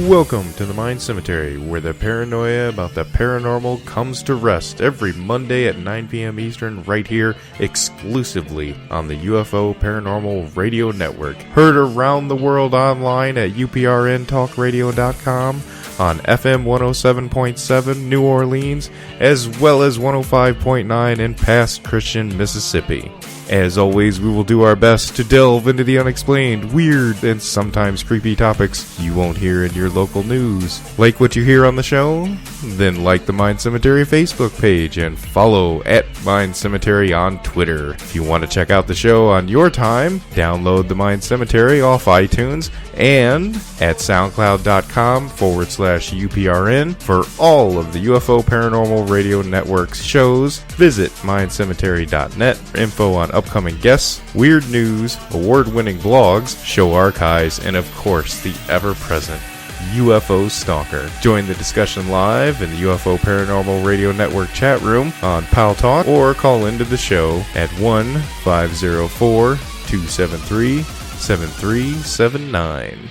Welcome to the Mind Cemetery, where the paranoia about the paranormal comes to rest every Monday at 9 p.m. Eastern, right here, exclusively on the UFO Paranormal Radio Network. Heard around the world online at uprntalkradio.com, on FM 107.7 New Orleans, as well as 105.9 in Pass Christian, Mississippi. As always, we will do our best to delve into the unexplained, weird, and sometimes creepy topics you won't hear in your local news. Like what you hear on the show? Then like the Mind Cemetery Facebook page and follow at Mind Cemetery on Twitter. If you want to check out the show on your time, download the Mind Cemetery off iTunes and at soundcloud.com/UPRN. For all of the UFO Paranormal Radio Network's shows, visit mindcemetery.net for info on upcoming guests, weird news, award-winning blogs, show archives, and of course, the ever-present UFO Stalker. Join the discussion live in the UFO Paranormal Radio Network chat room on Pal Talk, or call into the show at 1-504-273-7379.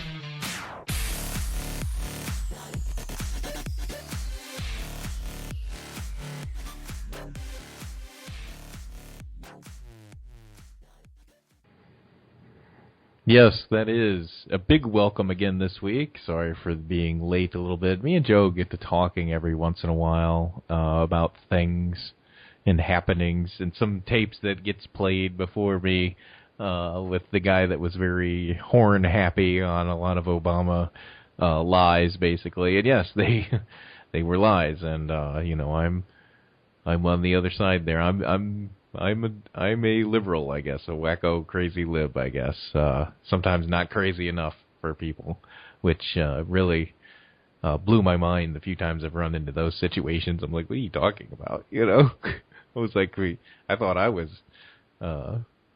Yes, that is a big welcome again this week. Sorry for being late a little bit. Me and Joe get to talking every once in a while about things and happenings, and some tapes that gets played before me with the guy that was very horn happy on a lot of Obama lies, basically. And yes, they were lies, and I'm on the other side there. I'm a liberal, I guess, a wacko crazy lib, I guess. Sometimes not crazy enough for people, which really blew my mind the few times I've run into those situations. I'm like, what are you talking about? I was like, I thought I was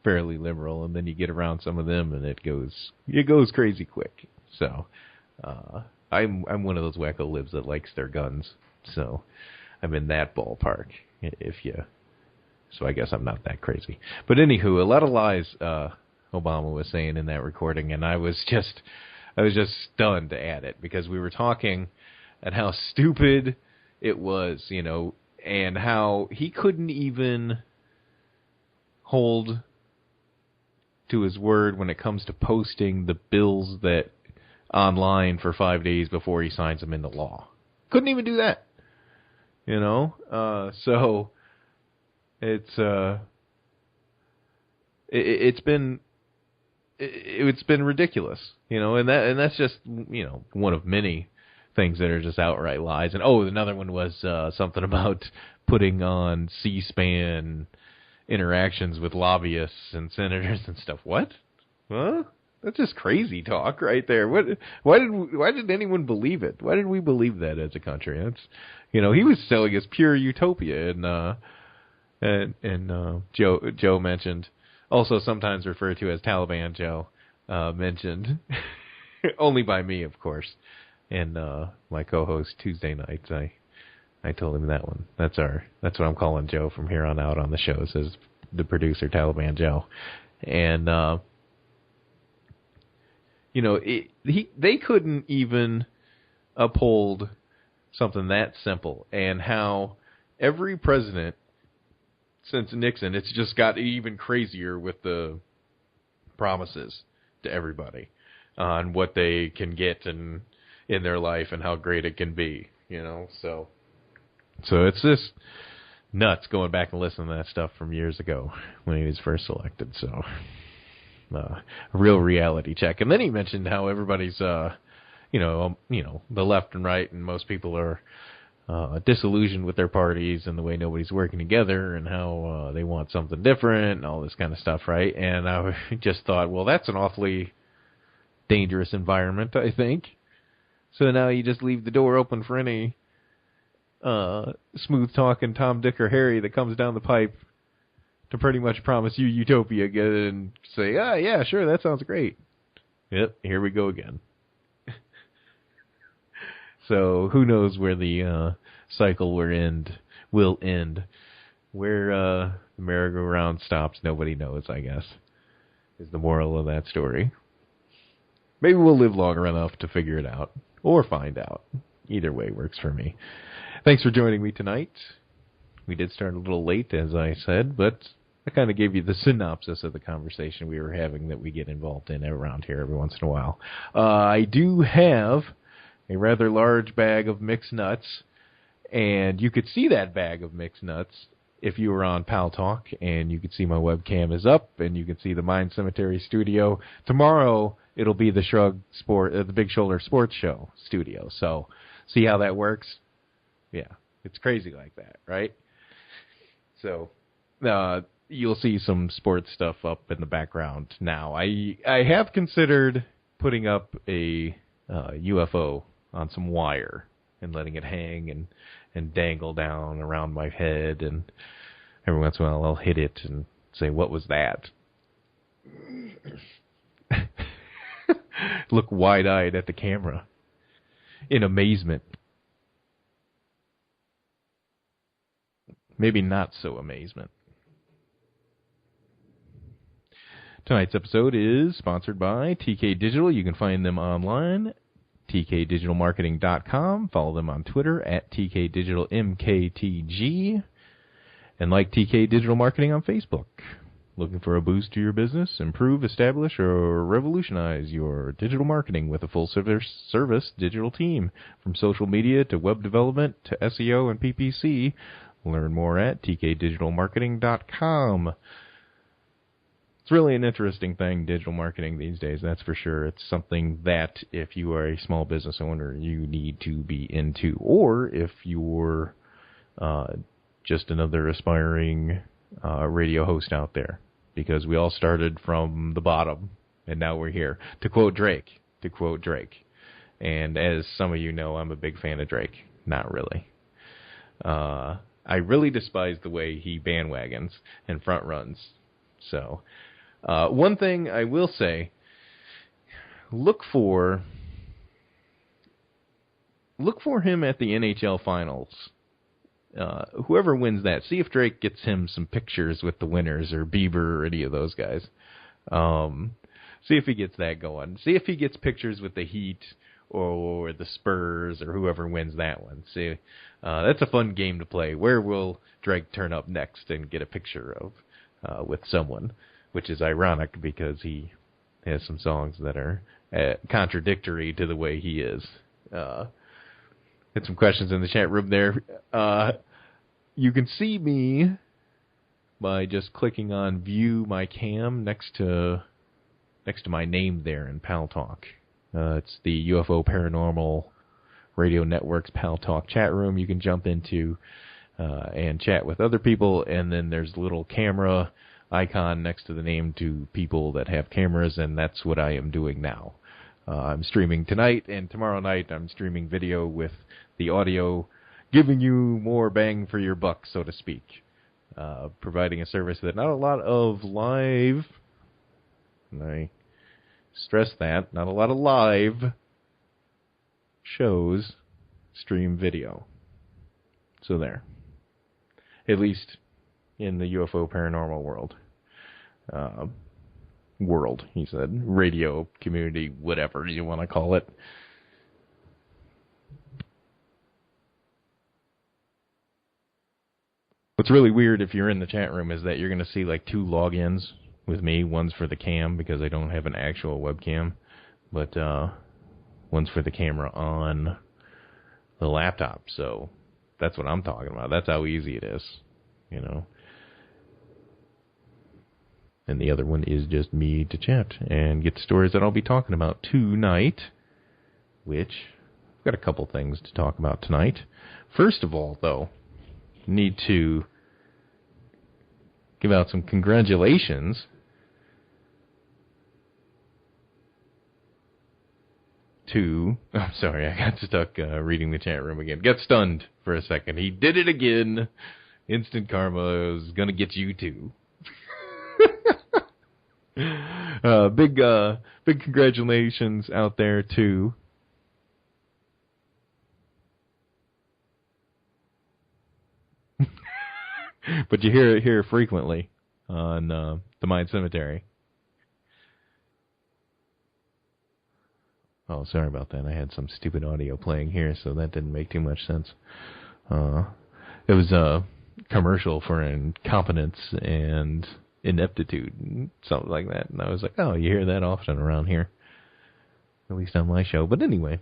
fairly liberal, and then you get around some of them, and it goes crazy quick. So I'm one of those wacko libs that likes their guns. So I'm in that ballpark. So I guess I'm not that crazy. But anywho, a lot of lies Obama was saying in that recording, and I was just stunned at it, because we were talking at how stupid it was, and how he couldn't even hold to his word when it comes to posting the bills that online for 5 days before he signs them into law. Couldn't even do that. So it's been ridiculous, and that's just one of many things that are just outright lies. And another one was something about putting on C-SPAN interactions with lobbyists and senators and stuff. What? Huh? That's just crazy talk right there. Why did anyone believe it? Why did we believe that as a country? That's he was selling us pure utopia, and Joe mentioned, also sometimes referred to as Taliban Joe, mentioned, only by me, of course, and my co-host Tuesday nights. I told him that one. That's what I'm calling Joe from here on out on the shows, as the producer Taliban Joe, and they couldn't even uphold something that simple, and how every president since Nixon, it's just got even crazier with the promises to everybody on what they can get in their life and how great it can be, So it's just nuts going back and listening to that stuff from years ago when he was first elected. So a real reality check. And then he mentioned how everybody's, the left and right, and most people are disillusioned with their parties and the way nobody's working together, and how they want something different and all this kind of stuff, right? And I just thought, well, that's an awfully dangerous environment, I think. So now you just leave the door open for any smooth-talking Tom, Dick, or Harry that comes down the pipe to pretty much promise you utopia again and say, yeah, sure, that sounds great. Yep, here we go again. So who knows where the cycle will end. Where the merry-go-round stops, nobody knows, I guess, is the moral of that story. Maybe we'll live long enough to figure it out. or find out. Either way works for me. Thanks for joining me tonight. We did start a little late, as I said, but I kind of gave you the synopsis of the conversation we were having that we get involved in around here every once in a while. I do have a rather large bag of mixed nuts, and you could see that bag of mixed nuts if you were on Pal Talk, and you could see my webcam is up, and you can see the Mind Cemetery studio. Tomorrow, it'll be the Big Shoulder Sports Show studio. So, see how that works? Yeah, it's crazy like that, right? So, you'll see some sports stuff up in the background now. I have considered putting up a UFO on some wire and letting it hang and dangle down around my head, and every once in a while I'll hit it and say, "What was that?" Look wide-eyed at the camera in amazement. Maybe not so amazement. Tonight's episode is sponsored by TK Digital. You can find them online, tkdigitalmarketing.com. Follow them on Twitter at tkdigitalmktg. And like TK Digital Marketing on Facebook. Looking for a boost to your business? Improve, establish, or revolutionize your digital marketing with a full-service digital team. From social media to web development to SEO and PPC. Learn more at tkdigitalmarketing.com. It's really an interesting thing, digital marketing these days, that's for sure. It's something that if you are a small business owner, you need to be into. Or if you're just another aspiring radio host out there. Because we all started from the bottom, and now we're here. To quote Drake. And as some of you know, I'm a big fan of Drake. Not really. I really despise the way he bandwagons and front runs. So, one thing I will say, look for him at the NHL Finals. Whoever wins that, see if Drake gets him some pictures with the winners, or Bieber, or any of those guys. See if he gets that going. See if he gets pictures with the Heat, or the Spurs, or whoever wins that one. See, that's a fun game to play. Where will Drake turn up next and get a picture of with someone? Which is ironic because he has some songs that are contradictory to the way he is. Had some questions in the chat room there. You can see me by just clicking on View My Cam next to my name there in Pal Talk. It's the UFO Paranormal Radio Network's Pal Talk chat room. You can jump into and chat with other people, and then there's a little camera icon next to the name to people that have cameras, and that's what I am doing now. I'm streaming tonight, and tomorrow night I'm streaming video with the audio, giving you more bang for your buck, so to speak. Providing a service that not a lot of live, and I stress that, not a lot of live shows stream video. So there. At least in the UFO paranormal world. World, he said. Radio, community, whatever you want to call it. What's really weird if you're in the chat room is that you're going to see like two logins with me. One's for the cam because I don't have an actual webcam, but one's for the camera on the laptop. So that's what I'm talking about. That's how easy it is, you know. And the other one is just me to chat and get the stories that I'll be talking about tonight, which I've got a couple things to talk about tonight. First of all, though, need to give out some congratulations to... I'm sorry, I got stuck reading the chat room again. Got stunned for a second. He did it again. Instant karma is going to get you too. Big congratulations out there to but you hear it here frequently on the Mind Cemetery. Oh, sorry about that. I had some stupid audio playing here, so that didn't make too much sense. It was a commercial for incompetence and ineptitude, something like that. And I was like, oh, you hear that often around here, at least on my show. But anyway,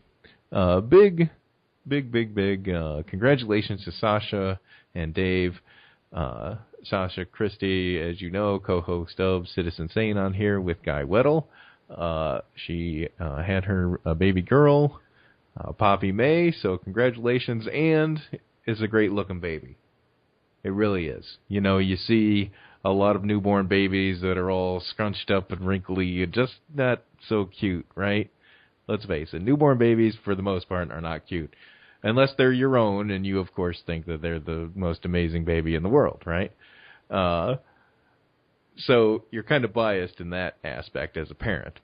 big congratulations to Sasha and Dave. Sasha Christie, as you know, co-host of Citizen Sane on here with Guy Weddle. She had her baby girl, Poppy May, so congratulations, and is a great-looking baby. It really is. You know, you see a lot of newborn babies that are all scrunched up and wrinkly, just not so cute, right? Let's face it, newborn babies, for the most part, are not cute. Unless they're your own, and you, of course, think that they're the most amazing baby in the world, right? So you're kind of biased in that aspect as a parent.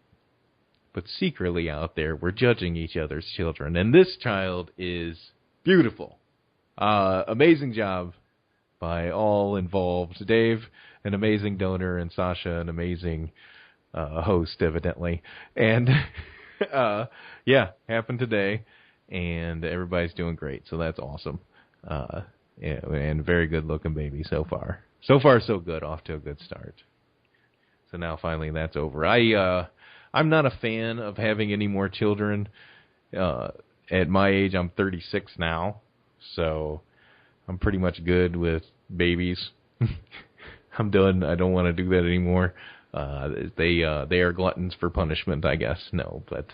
But secretly out there, we're judging each other's children. And this child is beautiful. Amazing job by all involved. Dave, an amazing donor, and Sasha, an amazing host, evidently. And, yeah, happened today. And everybody's doing great, so that's awesome. Yeah, and very good-looking baby so far. So far, so good. Off to a good start. So now, finally, that's over. I'm not a fan of having any more children. At my age, I'm 36 now, so I'm pretty much good with babies. I'm done. I don't want to do that anymore. They are gluttons for punishment, I guess. No, but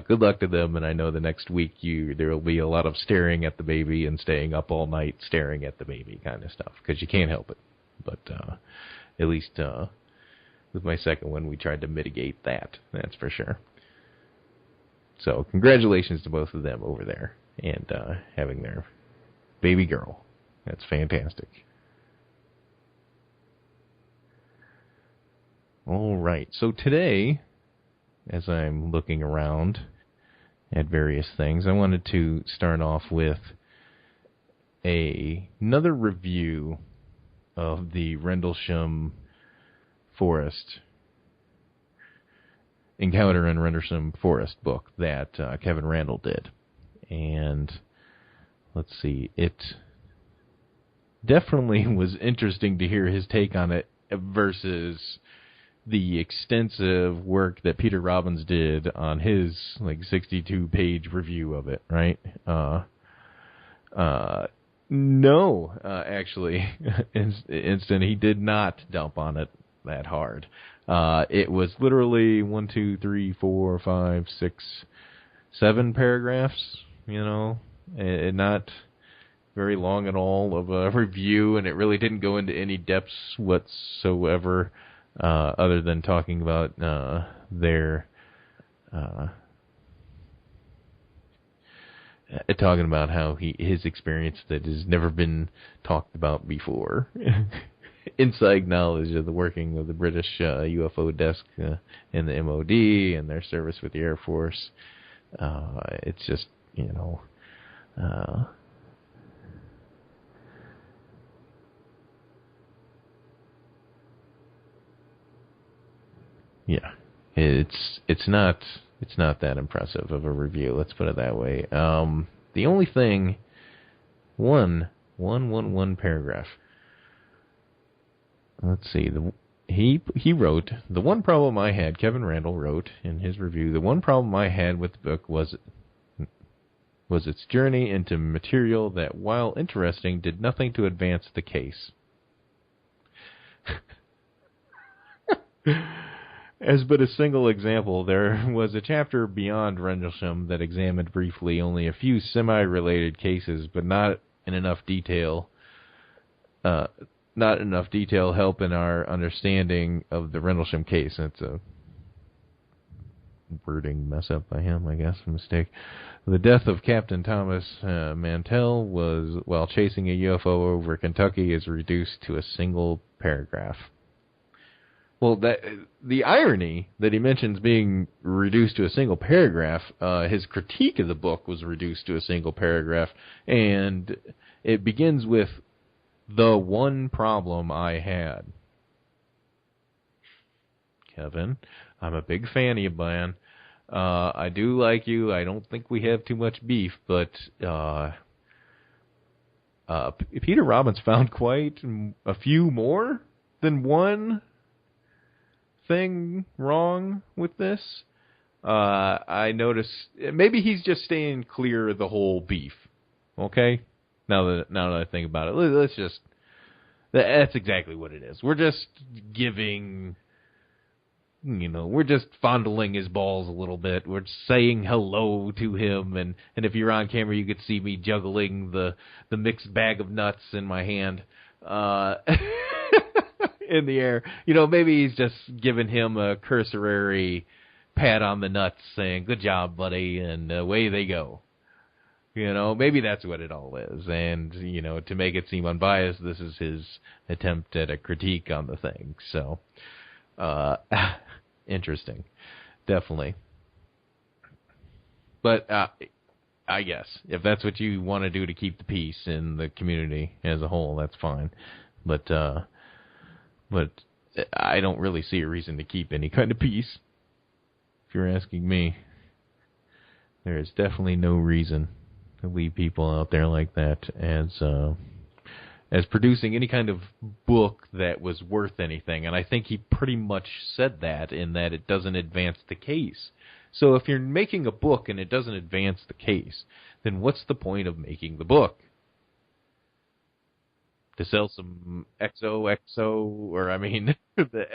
good luck to them, and I know the next week there will be a lot of staring at the baby and staying up all night staring at the baby kind of stuff, because you can't help it. But at least with my second one, we tried to mitigate that, that's for sure. So congratulations to both of them over there and having their baby girl. That's fantastic. All right, so today, as I'm looking around at various things, I wanted to start off with another review of the Rendlesham Forest, Encounter in Rendlesham Forest book that Kevin Randall did. And let's see, it definitely was interesting to hear his take on it versus the extensive work that Peter Robbins did on his 62-page review of it, right? No, actually, instant he did not dump on it that hard. It was literally 1, 2, 3, 4, 5, 6, 7 paragraphs, and not very long at all of a review, and it really didn't go into any depths whatsoever, other than talking about talking about how his experience that has never been talked about before. Inside knowledge of the working of the British UFO desk in the MOD and their service with the Air Force. It's just, yeah, it's not that impressive of a review. Let's put it that way. The only thing, one paragraph. Let's see. He wrote, the one problem I had, Kevin Randall wrote in his review, the one problem I had with the book was its journey into material that, while interesting, did nothing to advance the case. As but a single example, there was a chapter beyond Rendlesham that examined briefly only a few semi-related cases, but not enough detail help in our understanding of the Rendlesham case. That's a wording mess up by him, I guess, a mistake. The death of Captain Thomas Mantell was while chasing a UFO over Kentucky is reduced to a single paragraph. Well, the irony that he mentions being reduced to a single paragraph, his critique of the book was reduced to a single paragraph, and it begins with, the one problem I had. Kevin, I'm a big fan of you, man. I do like you. I don't think we have too much beef, but Peter Robbins found quite a few more than one thing wrong with this. I notice maybe he's just staying clear of the whole beef. Okay, now that I think about it, let's just. That's exactly what it is. We're just giving, we're just fondling his balls a little bit. We're saying hello to him, and if you're on camera, you could see me juggling the mixed bag of nuts in my hand in the air. Maybe he's just giving him a cursory pat on the nuts, saying, "Good job, buddy," and away they go. Maybe that's what it all is. And, to make it seem unbiased, this is his attempt at a critique on the thing. So, interesting. Definitely. But, I guess, if that's what you want to do to keep the peace in the community as a whole, that's fine. But I don't really see a reason to keep any kind of peace. If you're asking me, there is definitely no reason to leave people out there like that as producing any kind of book that was worth anything. And I think he pretty much said that, in that it doesn't advance the case. So if you're making a book and it doesn't advance the case, then what's the point of making the book? To sell some XOXO, or the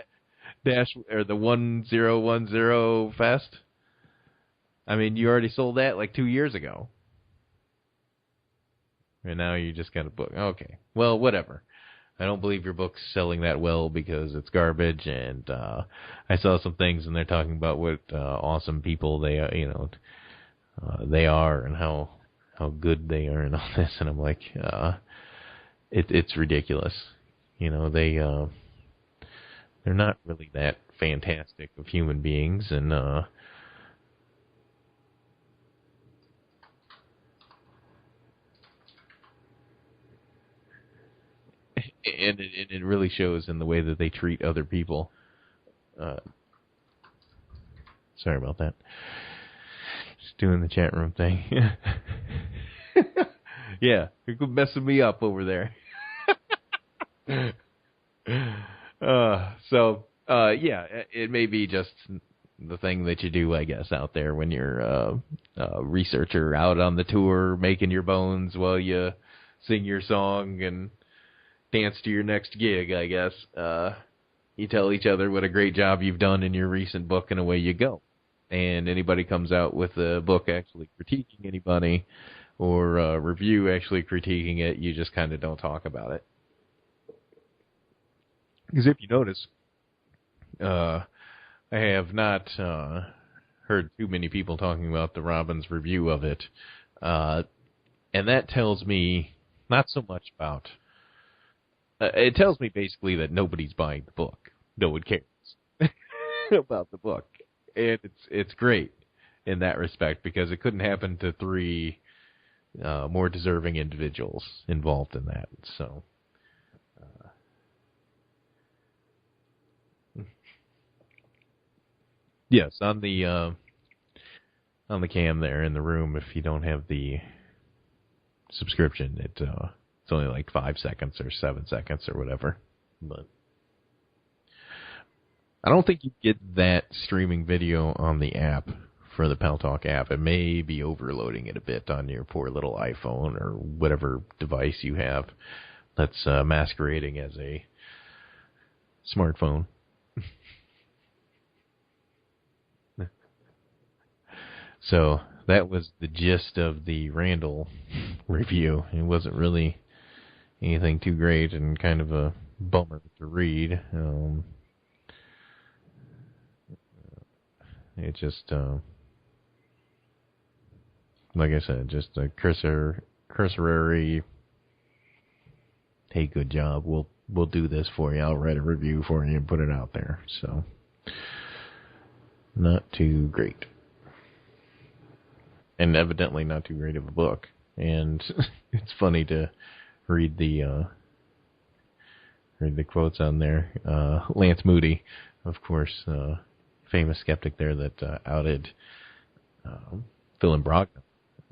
dash, or the 1010 Fest? You already sold that like 2 years ago. And now you just got a book. Okay. Well, whatever. I don't believe your book's selling that well because it's garbage, and I saw some things and they're talking about what awesome people they are, they are, and how good they are and all this, and I'm like, it's ridiculous. They're not really that fantastic of human beings, and and it really shows in the way that they treat other people. Sorry about that. Just doing the chat room thing. Yeah, you're messing me up over there. Yeah, it may be just the thing that you do, I guess, out there when you're a researcher out on the tour, making your bones while you sing your song and dance to your next gig, I guess. You tell each other what a great job you've done in your recent book, and away you go. And anybody comes out with a book actually critiquing anybody, or a review actually critiquing it, you just kind of don't talk about it. Because if you notice, I have not heard too many people talking about the Robbins review of it. And that tells me not so much about... it tells me basically that nobody's buying the book. No one cares about the book. And it's great in that respect, because it couldn't happen to three more deserving individuals involved in that. So, yes, on the cam there in the room, if you don't have the subscription, it's only like 5 seconds or 7 seconds or whatever. But I don't think you get that streaming video on the app for the Pal Talk app. It may be overloading it a bit on your poor little iPhone or whatever device you have that's masquerading as a smartphone. So that was the gist of the Randall review. It wasn't really anything too great, and kind of a bummer to read. It just, like I said, just a cursory, hey, good job, we'll do this for you, I'll write a review for you and put it out there. So, not too great. And evidently not too great of a book. And it's funny to read the quotes on there. Lance Moody, of course, famous skeptic there that outed Phil and Brogdon,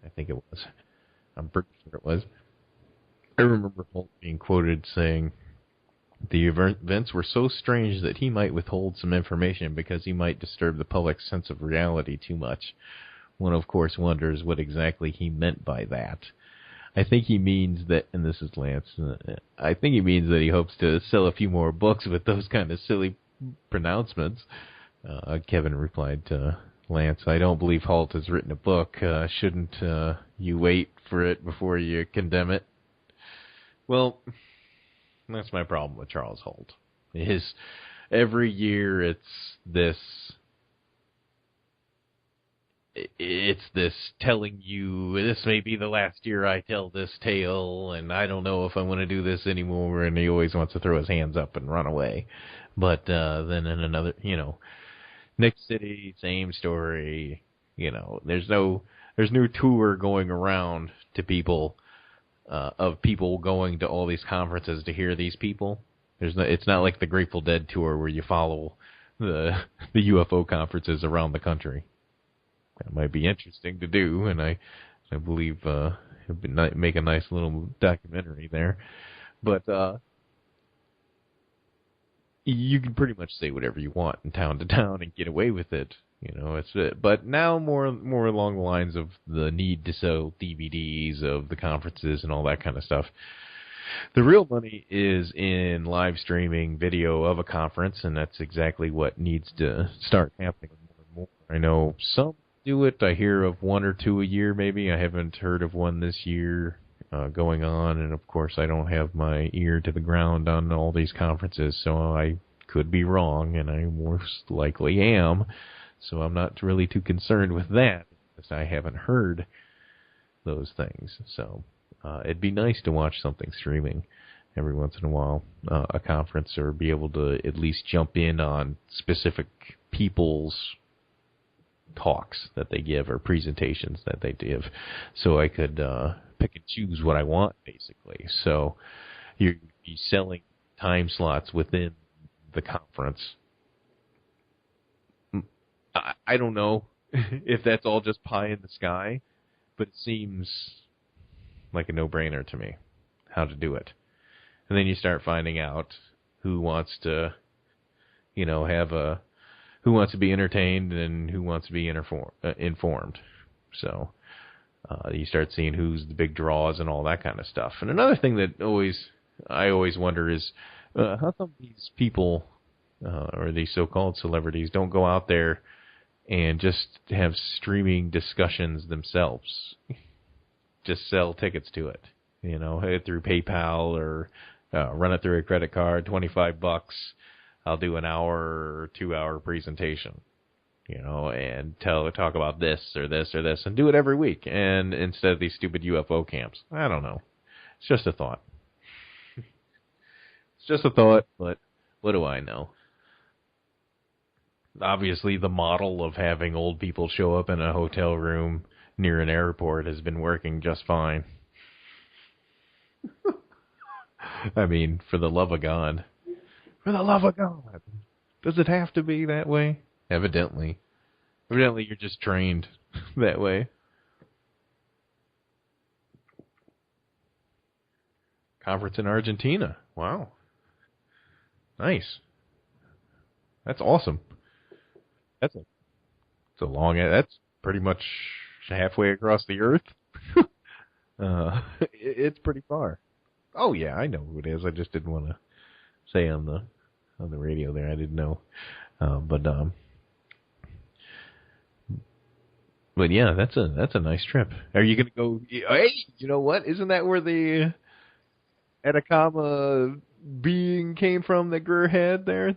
I think it was. I'm pretty sure it was. I remember Holt being quoted saying the events were so strange that he might withhold some information because he might disturb the public's sense of reality too much. One, of course, wonders what exactly he meant by that. I think he means that, and this is Lance, I think he means that he hopes to sell a few more books with those kind of silly pronouncements. Kevin replied to Lance, I don't believe Holt has written a book. Shouldn't you wait for it before you condemn it? Well, that's my problem with Charles Holt. Every year it's this telling you this may be the last year I tell this tale, and I don't know if I want to do this anymore, and he always wants to throw his hands up and run away. But then in another, next city, same story. There's no tour going around to people of people going to all these conferences to hear these people. It's not like the Grateful Dead tour where you follow the UFO conferences around the country. That might be interesting to do, and I believe it'd make a nice little documentary there. But you can pretty much say whatever you want in town to town and get away with it. But now more along the lines of the need to sell DVDs of the conferences and all that kind of stuff. The real money is in live streaming video of a conference, and that's exactly what needs to start happening more and more. I know some do it. I hear of one or two a year, maybe. I haven't heard of one this year going on, and of course I don't have my ear to the ground on all these conferences, so I could be wrong, and I most likely am. So I'm not really too concerned with that, because I haven't heard those things. So it'd be nice to watch something streaming every once in a while, a conference, or be able to at least jump in on specific people's talks that they give or presentations that they give, so I could pick and choose what I want, basically. So you'd be selling time slots within the conference. I don't know if that's all just pie in the sky, but it seems like a no-brainer to me how to do it. And then you start finding out who wants to, who wants to be entertained and who wants to be informed. So you start seeing who's the big draws and all that kind of stuff. And another thing that I always wonder is how come these people or these so-called celebrities don't go out there and just have streaming discussions themselves. Just sell tickets to it, through PayPal or run it through a credit card, $25. I'll do an hour or 2 hour presentation, and talk about this or this or this, and do it every week. And instead of these stupid UFO camps, I don't know. It's just a thought. It's just a thought, but what do I know? Obviously, the model of having old people show up in a hotel room near an airport has been working just fine. I mean, for the love of God. For the love of God. Does it have to be that way? Evidently. Evidently, you're just trained that way. Conference in Argentina. Wow. Nice. That's awesome. That's that's pretty much halfway across the earth. It's pretty far. Oh yeah, I know who it is. I just didn't want to say on the radio there. I didn't know. But yeah, that's a nice trip. Are you gonna go? Hey, you know what? Isn't that where the Atacama being came from that Greer had there?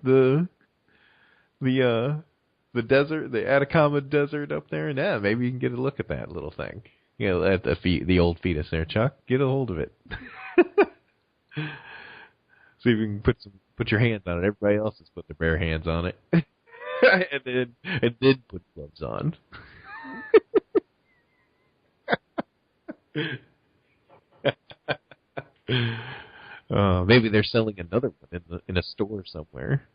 The desert, the Atacama Desert up there, and yeah, maybe you can get a look at that little thing. At the old fetus there, Chuck. Get a hold of it. See if you can put your hands on it. Everybody else has put their bare hands on it, and then put gloves on. Maybe they're selling another one in a store somewhere.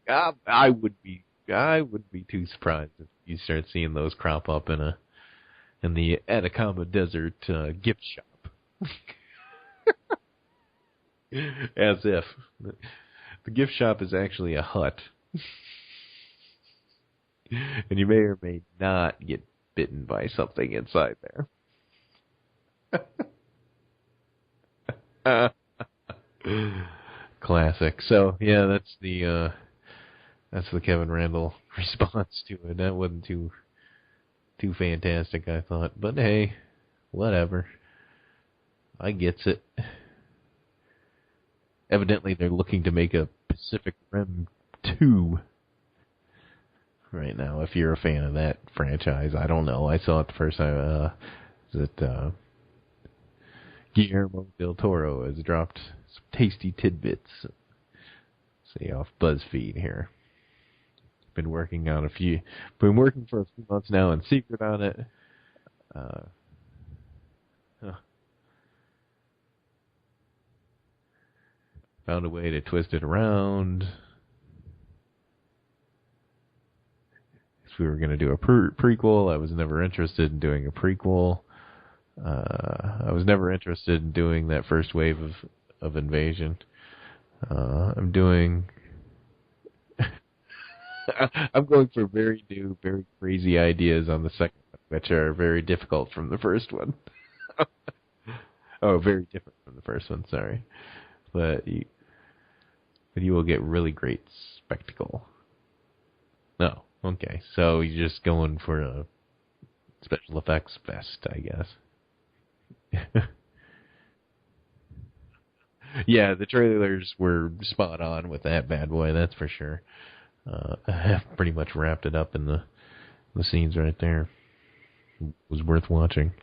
I would be I wouldn't be too surprised if you start seeing those crop up in the Atacama Desert gift shop. As if the gift shop is actually a hut, and you may or may not get bitten by something inside there. Classic. So yeah, that's the Kevin Randall response to it. That wasn't too fantastic, I thought, but hey, whatever. I gets it. Evidently, they're looking to make a Pacific Rim 2 right now. If you're a fan of that franchise, I don't know. I saw it the first time. Guillermo del Toro has dropped some tasty tidbits. See off BuzzFeed here. Been working for a few months now in secret on it. Found a way to twist it around. If we were going to do a prequel, I was never interested in doing a prequel. I was never interested in doing that first wave of invasion. I'm doing... I'm going for very new, very crazy ideas on the second one, which are very difficult from the first one. Oh, very different from the first one, sorry. But you will get really great spectacle. No, okay. So you're just going for a special effects fest, I guess. Yeah, the trailers were spot on with that bad boy, that's for sure. I have pretty much wrapped it up in the scenes right there. It was worth watching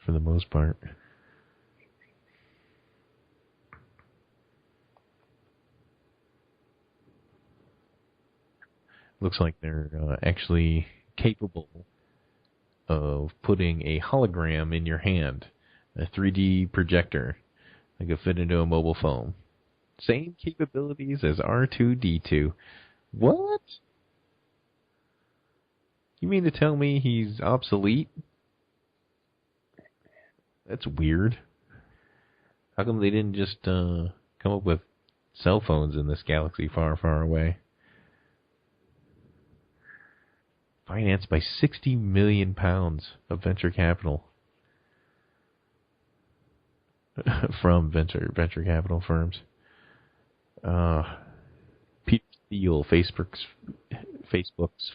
for the most part. Looks like they're actually capable of putting a hologram in your hand, a 3D projector that could fit into a mobile phone. Same capabilities as R2-D2. What? You mean to tell me he's obsolete? That's weird. How come they didn't just come up with cell phones in this galaxy far, far away? Financed by £60 million of venture capital from venture capital firms. Peter Thiel, Facebook's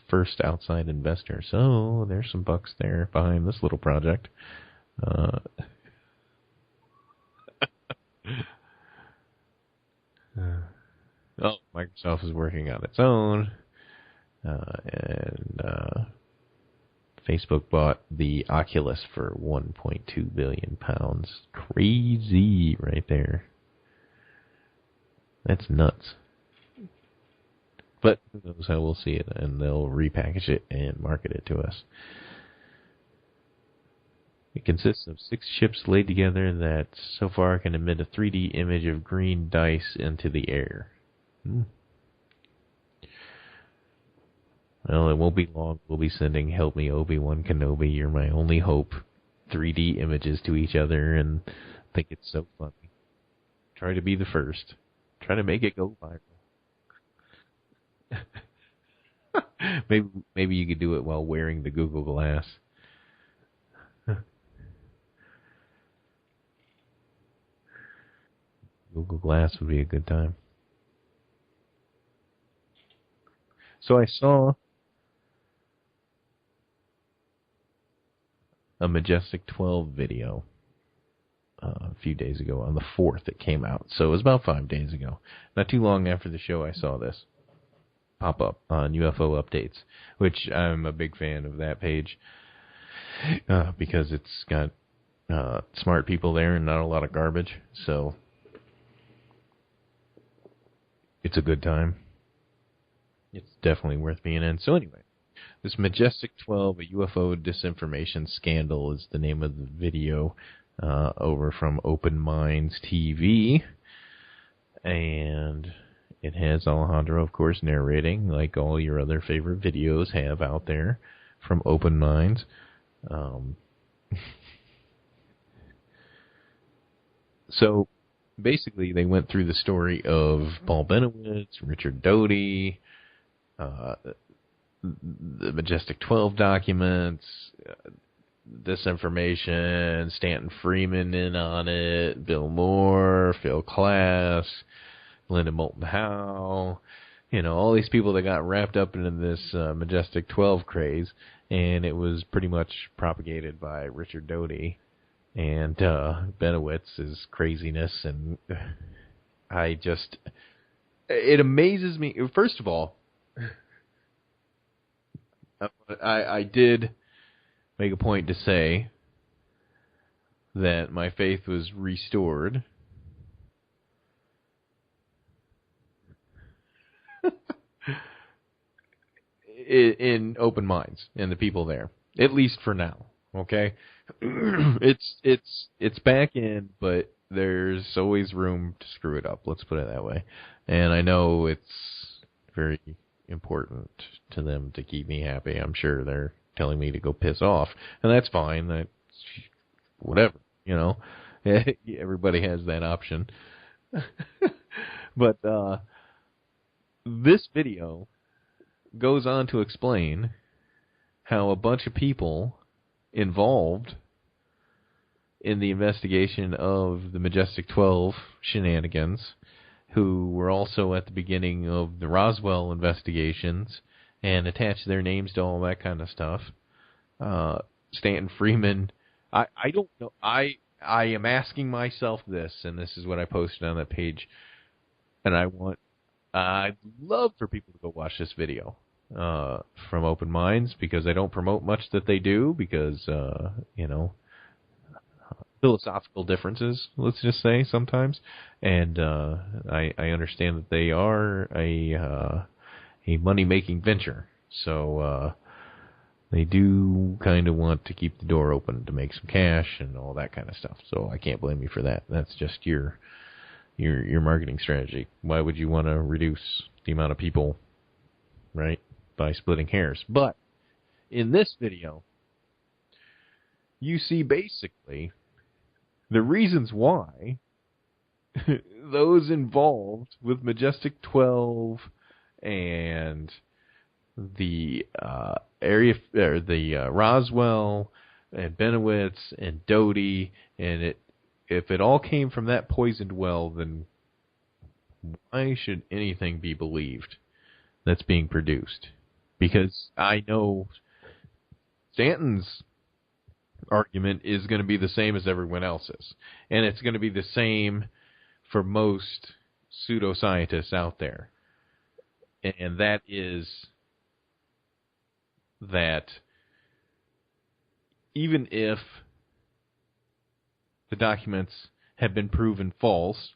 first outside investor. So there's some bucks there behind this little project. Microsoft is working on its own. And Facebook bought the Oculus for £1.2 billion. Crazy right there. That's nuts. But who knows how we'll see it, and they'll repackage it and market it to us. It consists of 6 chips laid together that so far can emit a 3D image of green dice into the air. Well, it won't be long. We'll be sending "Help Me, Obi-Wan Kenobi, You're My Only Hope" 3D images to each other and think it's so funny. Try to be the first. Try to make it go viral. Maybe you could do it while wearing the Google Glass. Google Glass would be a good time. So I saw a Majestic 12 video a few days ago. On the 4th it came out, so it was about 5 days ago. Not too long after the show I saw this pop up on UFO Updates, which I'm a big fan of that page because it's got smart people there and not a lot of garbage, so it's a good time. It's definitely worth being in. So anyway, this Majestic 12, a UFO disinformation scandal, is the name of the video over from Open Minds TV. And It has Alejandro, of course, narrating, like all your other favorite videos have out there from Open Minds. So basically, they went through the story of Paul Benowitz, Richard Doty, the Majestic 12 documents, disinformation, Stanton Freeman in on it, Bill Moore, Phil Klass, Linda Moulton Howe, all these people that got wrapped up into this Majestic 12 craze, and it was pretty much propagated by Richard Doty and Benowitz's craziness, and it amazes me. First of all, I did make a point to say that my faith was restored. In Open Minds and the people there, at least for now. Okay, it's back in, but there's always room to screw it up. Let's put it that way. And I know it's very important to them to keep me happy. I'm sure they're telling me to go piss off, and that's fine. That's whatever, Everybody has that option. But this video goes on to explain how a bunch of people involved in the investigation of the Majestic 12 shenanigans, who were also at the beginning of the Roswell investigations and attached their names to all that kind of stuff. Stanton Freeman, I don't know. I am asking myself this, and this is what I posted on that page, and I'd love for people to go watch this video from Open Minds, because I don't promote much that they do, because, philosophical differences, let's just say, sometimes. And I understand that they are a money-making venture. So they do kind of want to keep the door open to make some cash and all that kind of stuff. So I can't blame you for that. That's just your marketing strategy. Why would you want to reduce the amount of people, right, by splitting hairs? But in this video, you see basically the reasons why those involved with Majestic 12 and the Roswell and Benowitz and Doty, and if it all came from that poisoned well, then why should anything be believed that's being produced? Because I know Stanton's argument is going to be the same as everyone else's, and it's going to be the same for most pseudoscientists out there, and that is that even if the documents have been proven false,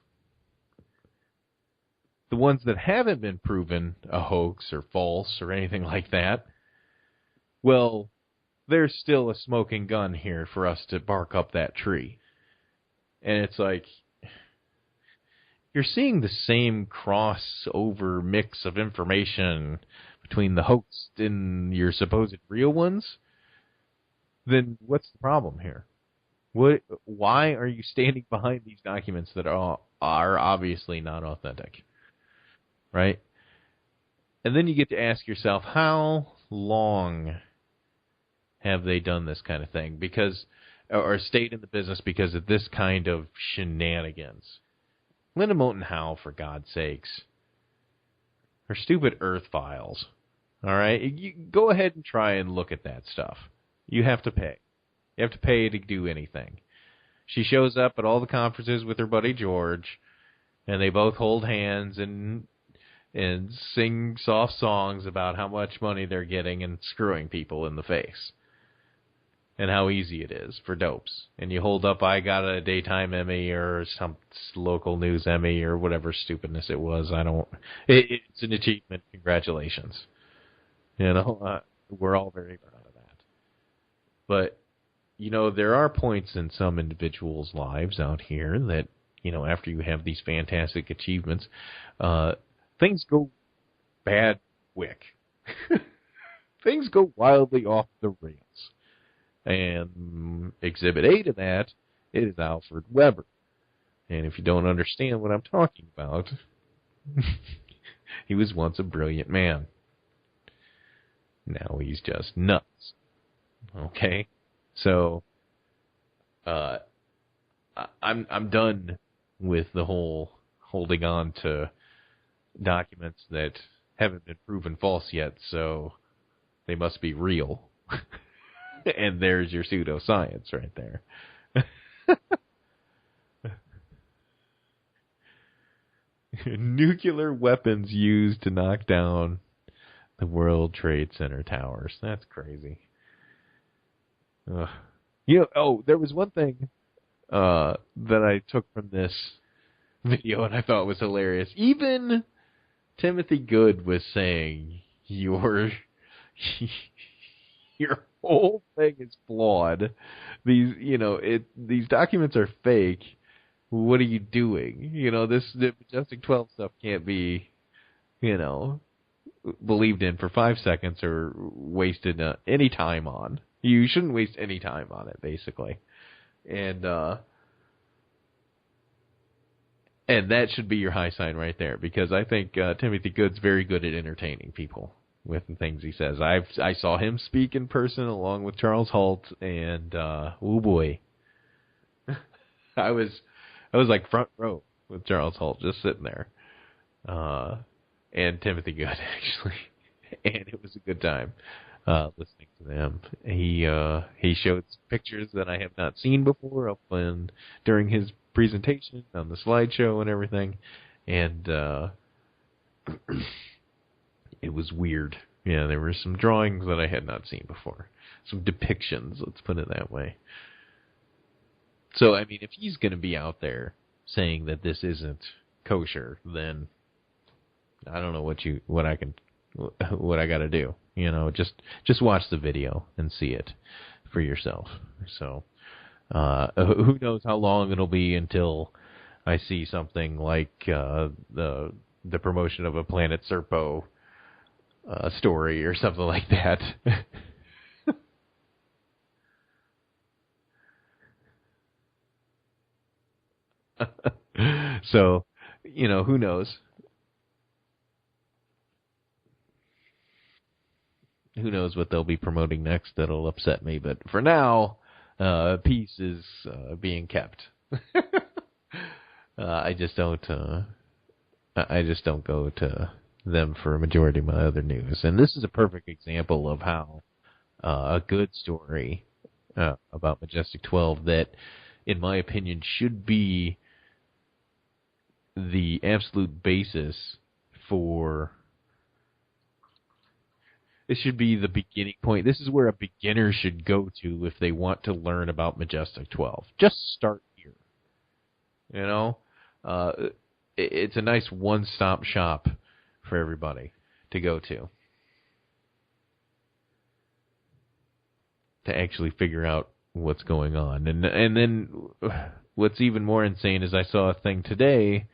the ones that haven't been proven a hoax or false or anything like that, well, there's still a smoking gun here for us to bark up that tree. And it's like, you're seeing the same crossover mix of information between the hoax and your supposed real ones. Then what's the problem here? Why are you standing behind these documents that are obviously not authentic? Right? And then you get to ask yourself, how long have they done this kind of thing? Or stayed in the business because of this kind of shenanigans? Linda Moulton Howe, for God's sakes. Her stupid Earth files. All right? You go ahead and try and look at that stuff. You have to pay. You have to pay to do anything. She shows up at all the conferences with her buddy George, and they both hold hands and sing soft songs about how much money they're getting and screwing people in the face. And how easy it is for dopes. And you hold up, I got a daytime Emmy or some local news Emmy or whatever stupidness it was. It's an achievement. Congratulations. We're all very proud of that. But, there are points in some individuals' lives out here that, after you have these fantastic achievements, the things go bad quick. Things go wildly off the rails. And Exhibit A to that is Alfred Weber. And if you don't understand what I'm talking about, he was once a brilliant man. Now he's just nuts. Okay? So, I'm done with the whole holding on to documents that haven't been proven false yet, so they must be real. And there's your pseudoscience right there. Nuclear weapons used to knock down the World Trade Center towers. That's crazy. Ugh. There was one thing that I took from this video and I thought was hilarious. Even Timothy Good was saying your whole thing is flawed. These documents are fake. What are you doing? The Majestic 12 stuff can't be, believed in for 5 seconds or wasted any time on. You shouldn't waste any time on it, basically. And that should be your high sign right there, because I think Timothy Good's very good at entertaining people with the things he says. I saw him speak in person along with Charles Halt, and oh boy, I was like front row with Charles Halt, just sitting there, and Timothy Good actually, and it was a good time listening to them. He showed pictures that I have not seen before during his presentation on the slideshow and everything, and it was weird. Yeah, there were some drawings that I had not seen before, some depictions, let's put it that way. So, I mean, if he's going to be out there saying that this isn't kosher, then I don't know what I got to do. Just watch the video and see it for yourself. So, who knows how long it'll be until I see something like the promotion of a Planet Serpo story or something like that. So, who knows? Who knows what they'll be promoting next that'll upset me, but for now, peace is being kept. I just don't go to them for a majority of my other news. And this is a perfect example of how a good story about Majestic 12 that, in my opinion, should be the absolute basis for... This should be the beginning point. This is where a beginner should go to if they want to learn about Majestic 12. Just start here. It's a nice one-stop shop for everybody to go to actually figure out what's going on. And then what's even more insane is I saw a thing today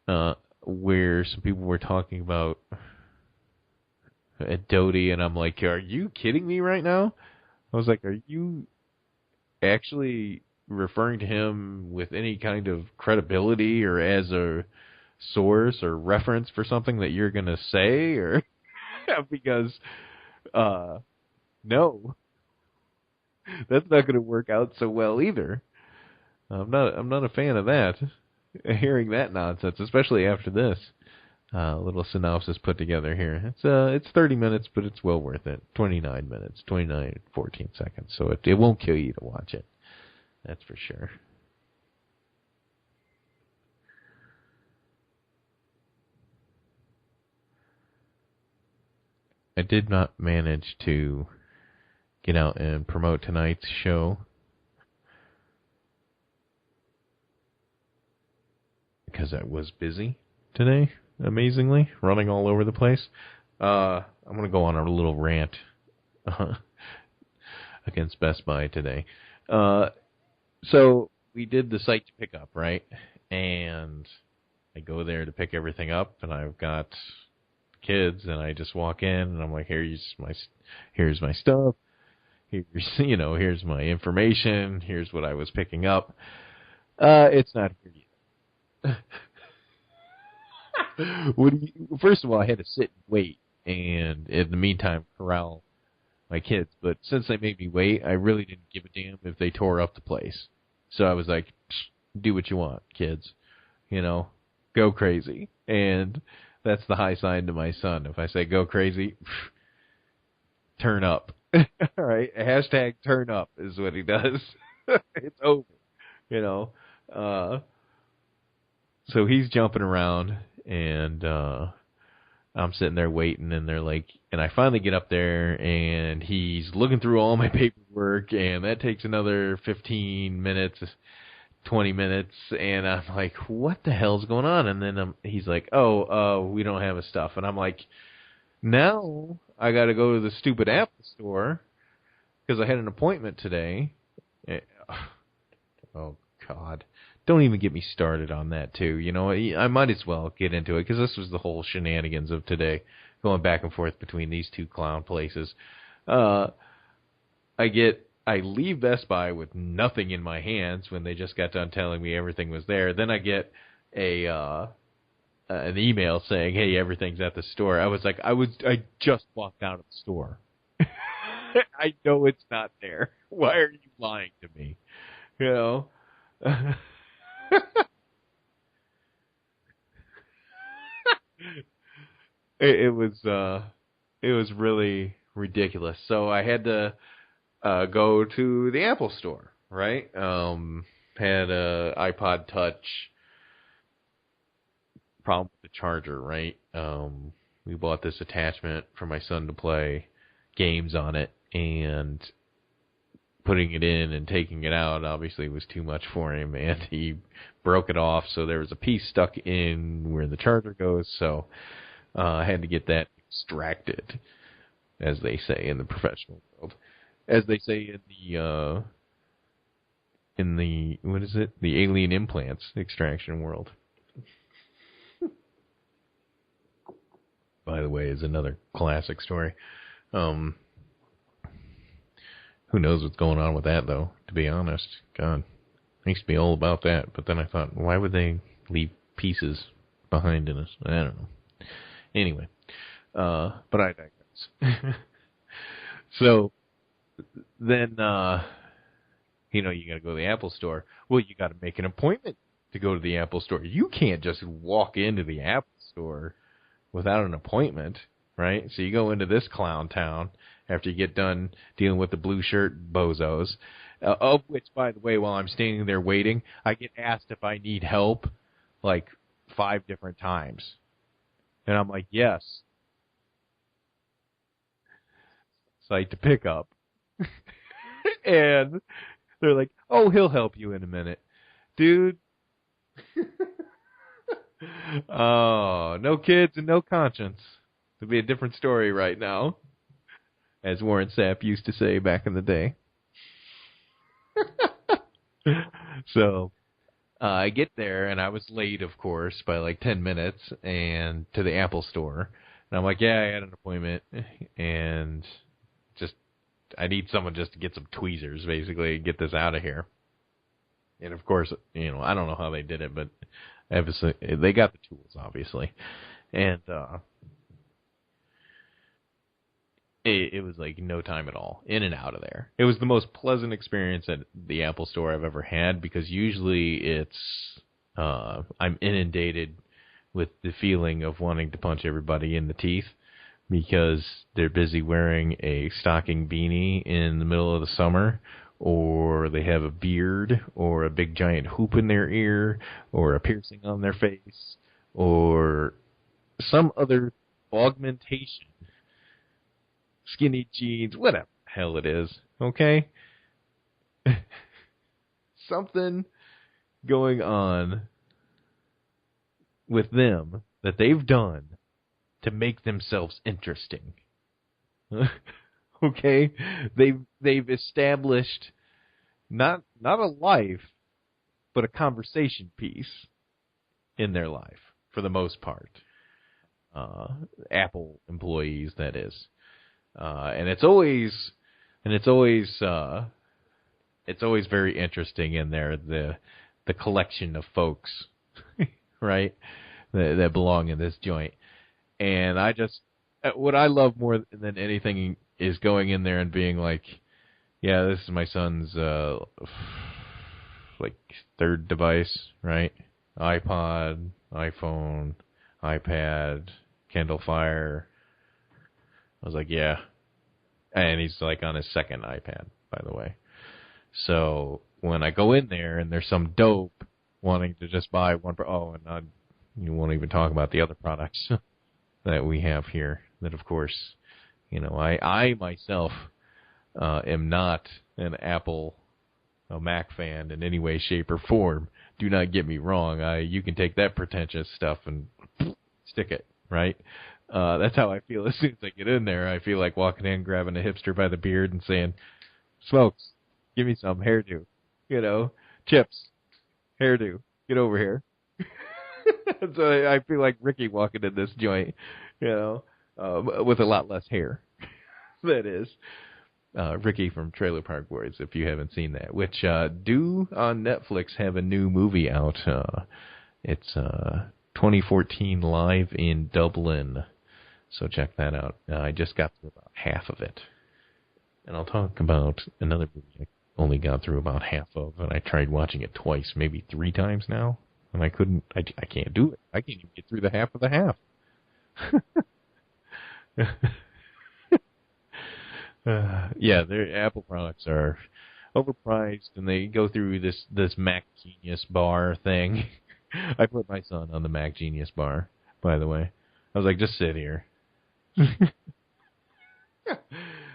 where some people were talking about Doty, and I'm like, are you kidding me right now? I was like, are you actually referring to him with any kind of credibility or as a source or reference for something that you're going to say? Or because, no, that's not going to work out so well either. I'm not a fan of that, hearing that nonsense, especially after this. Little synopsis put together here. It's 30 minutes, but it's well worth it. 29 minutes, 14 seconds. So it won't kill you to watch it. That's for sure. I did not manage to get out and promote tonight's show because I was busy today. Amazingly, running all over the place. I'm going to go on a little rant against Best Buy today. So we did the site to pick up, right? And I go there to pick everything up, and I've got kids, and I just walk in, and I'm like, here's my stuff. Here's my information. Here's what I was picking up. It's not here yet. First of all, I had to sit and wait, and in the meantime, corral my kids. But since they made me wait, I really didn't give a damn if they tore up the place. So I was like, do what you want, kids. Go crazy. And that's the high sign to my son. If I say go crazy, turn up. All right, hashtag turn up is what he does. It's over. So he's jumping around, and I'm sitting there waiting, and and I finally get up there, and he's looking through all my paperwork, and that takes another 15 minutes, 20 minutes, and I'm like, what the hell's going on? And then he's like, we don't have his stuff. And I'm like, now I got to go to the stupid Apple store because I had an appointment today. Oh, God. Don't even get me started on that, too. I might as well get into it because this was the whole shenanigans of today, going back and forth between these two clown places. I leave Best Buy with nothing in my hands when they just got done telling me everything was there. Then I get an email saying, "Hey, everything's at the store." I was like, I just walked out of the store. I know it's not there. Why are you lying to me? It was really ridiculous. So I had to go to the Apple store, right? Had a iPod Touch, problem with the charger, right? We bought this attachment for my son to play games on it, and putting it in and taking it out obviously was too much for him, and he broke it off, so there was a piece stuck in where the charger goes, so I had to get that extracted, as they say in the professional world. As they say in the what is it? The alien implants extraction world. By the way, is another classic story. Who knows what's going on with that, though, to be honest. God, I used to be all about that, but then I thought, why would they leave pieces behind in us? I don't know. Anyway, but I digress. So, then, you got to go to the Apple store. Well, you got to make an appointment to go to the Apple store. You can't just walk into the Apple store without an appointment, right? So you go into this clown town after you get done dealing with the blue shirt bozos, of which, by the way, while I'm standing there waiting, I get asked if I need help like 5 different times. And I'm like, yes. Site to pick up. And they're like, oh, he'll help you in a minute. Dude. Oh, no kids and no conscience. It'll be a different story right now, as Warren Sapp used to say back in the day. So, I get there, and I was late, of course, by like 10 minutes, and to the Apple store. And I'm like, yeah, I had an appointment, and I need someone just to get some tweezers, basically, and get this out of here. And, of course, I don't know how they did it, but obviously, they got the tools, obviously. And it was like no time at all, in and out of there. It was the most pleasant experience at the Apple store I've ever had, because usually it's I'm inundated with the feeling of wanting to punch everybody in the teeth, because they're busy wearing a stocking beanie in the middle of the summer, or they have a beard, or a big giant hoop in their ear, or a piercing on their face, or some other augmentation, skinny jeans, whatever the hell it is, okay? Something going on with them that they've done to make themselves interesting. Okay? They've established not a life, but a conversation piece. in their life, for the most part. Apple employees, that is. And it's always very interesting in there, the collection of folks, right, that belong in this joint. And what I love more than anything is going in there and being like, yeah, this is my son's like third device, right? iPod, iPhone, iPad, Kindle Fire. I was like, yeah. And he's like on his second iPad, by the way. So when I go in there and there's some dope wanting to just buy one, you won't even talk about the other products that we have here. That, of course, I myself am not an Apple, a Mac fan in any way, shape, or form. Do not get me wrong. You can take that pretentious stuff and stick it, right? That's how I feel as soon as I get in there. I feel like walking in, grabbing a hipster by the beard and saying, "Smokes, give me some hairdo, chips, hairdo, get over here." So I feel like Ricky walking in this joint, with a lot less hair. That is. Ricky from Trailer Park Boys, if you haven't seen that, which do on Netflix have a new movie out. It's 2014 Live in Dublin, so check that out. I just got through about half of it, and I'll talk about another movie I only got through about half of, and I tried watching it twice, maybe 3 times now, and I can't do it. I can't even get through the half of the half. Their Apple products are overpriced, and they go through this Mac Genius bar thing. I put my son on the Mac Genius bar, by the way. I was like, just sit here.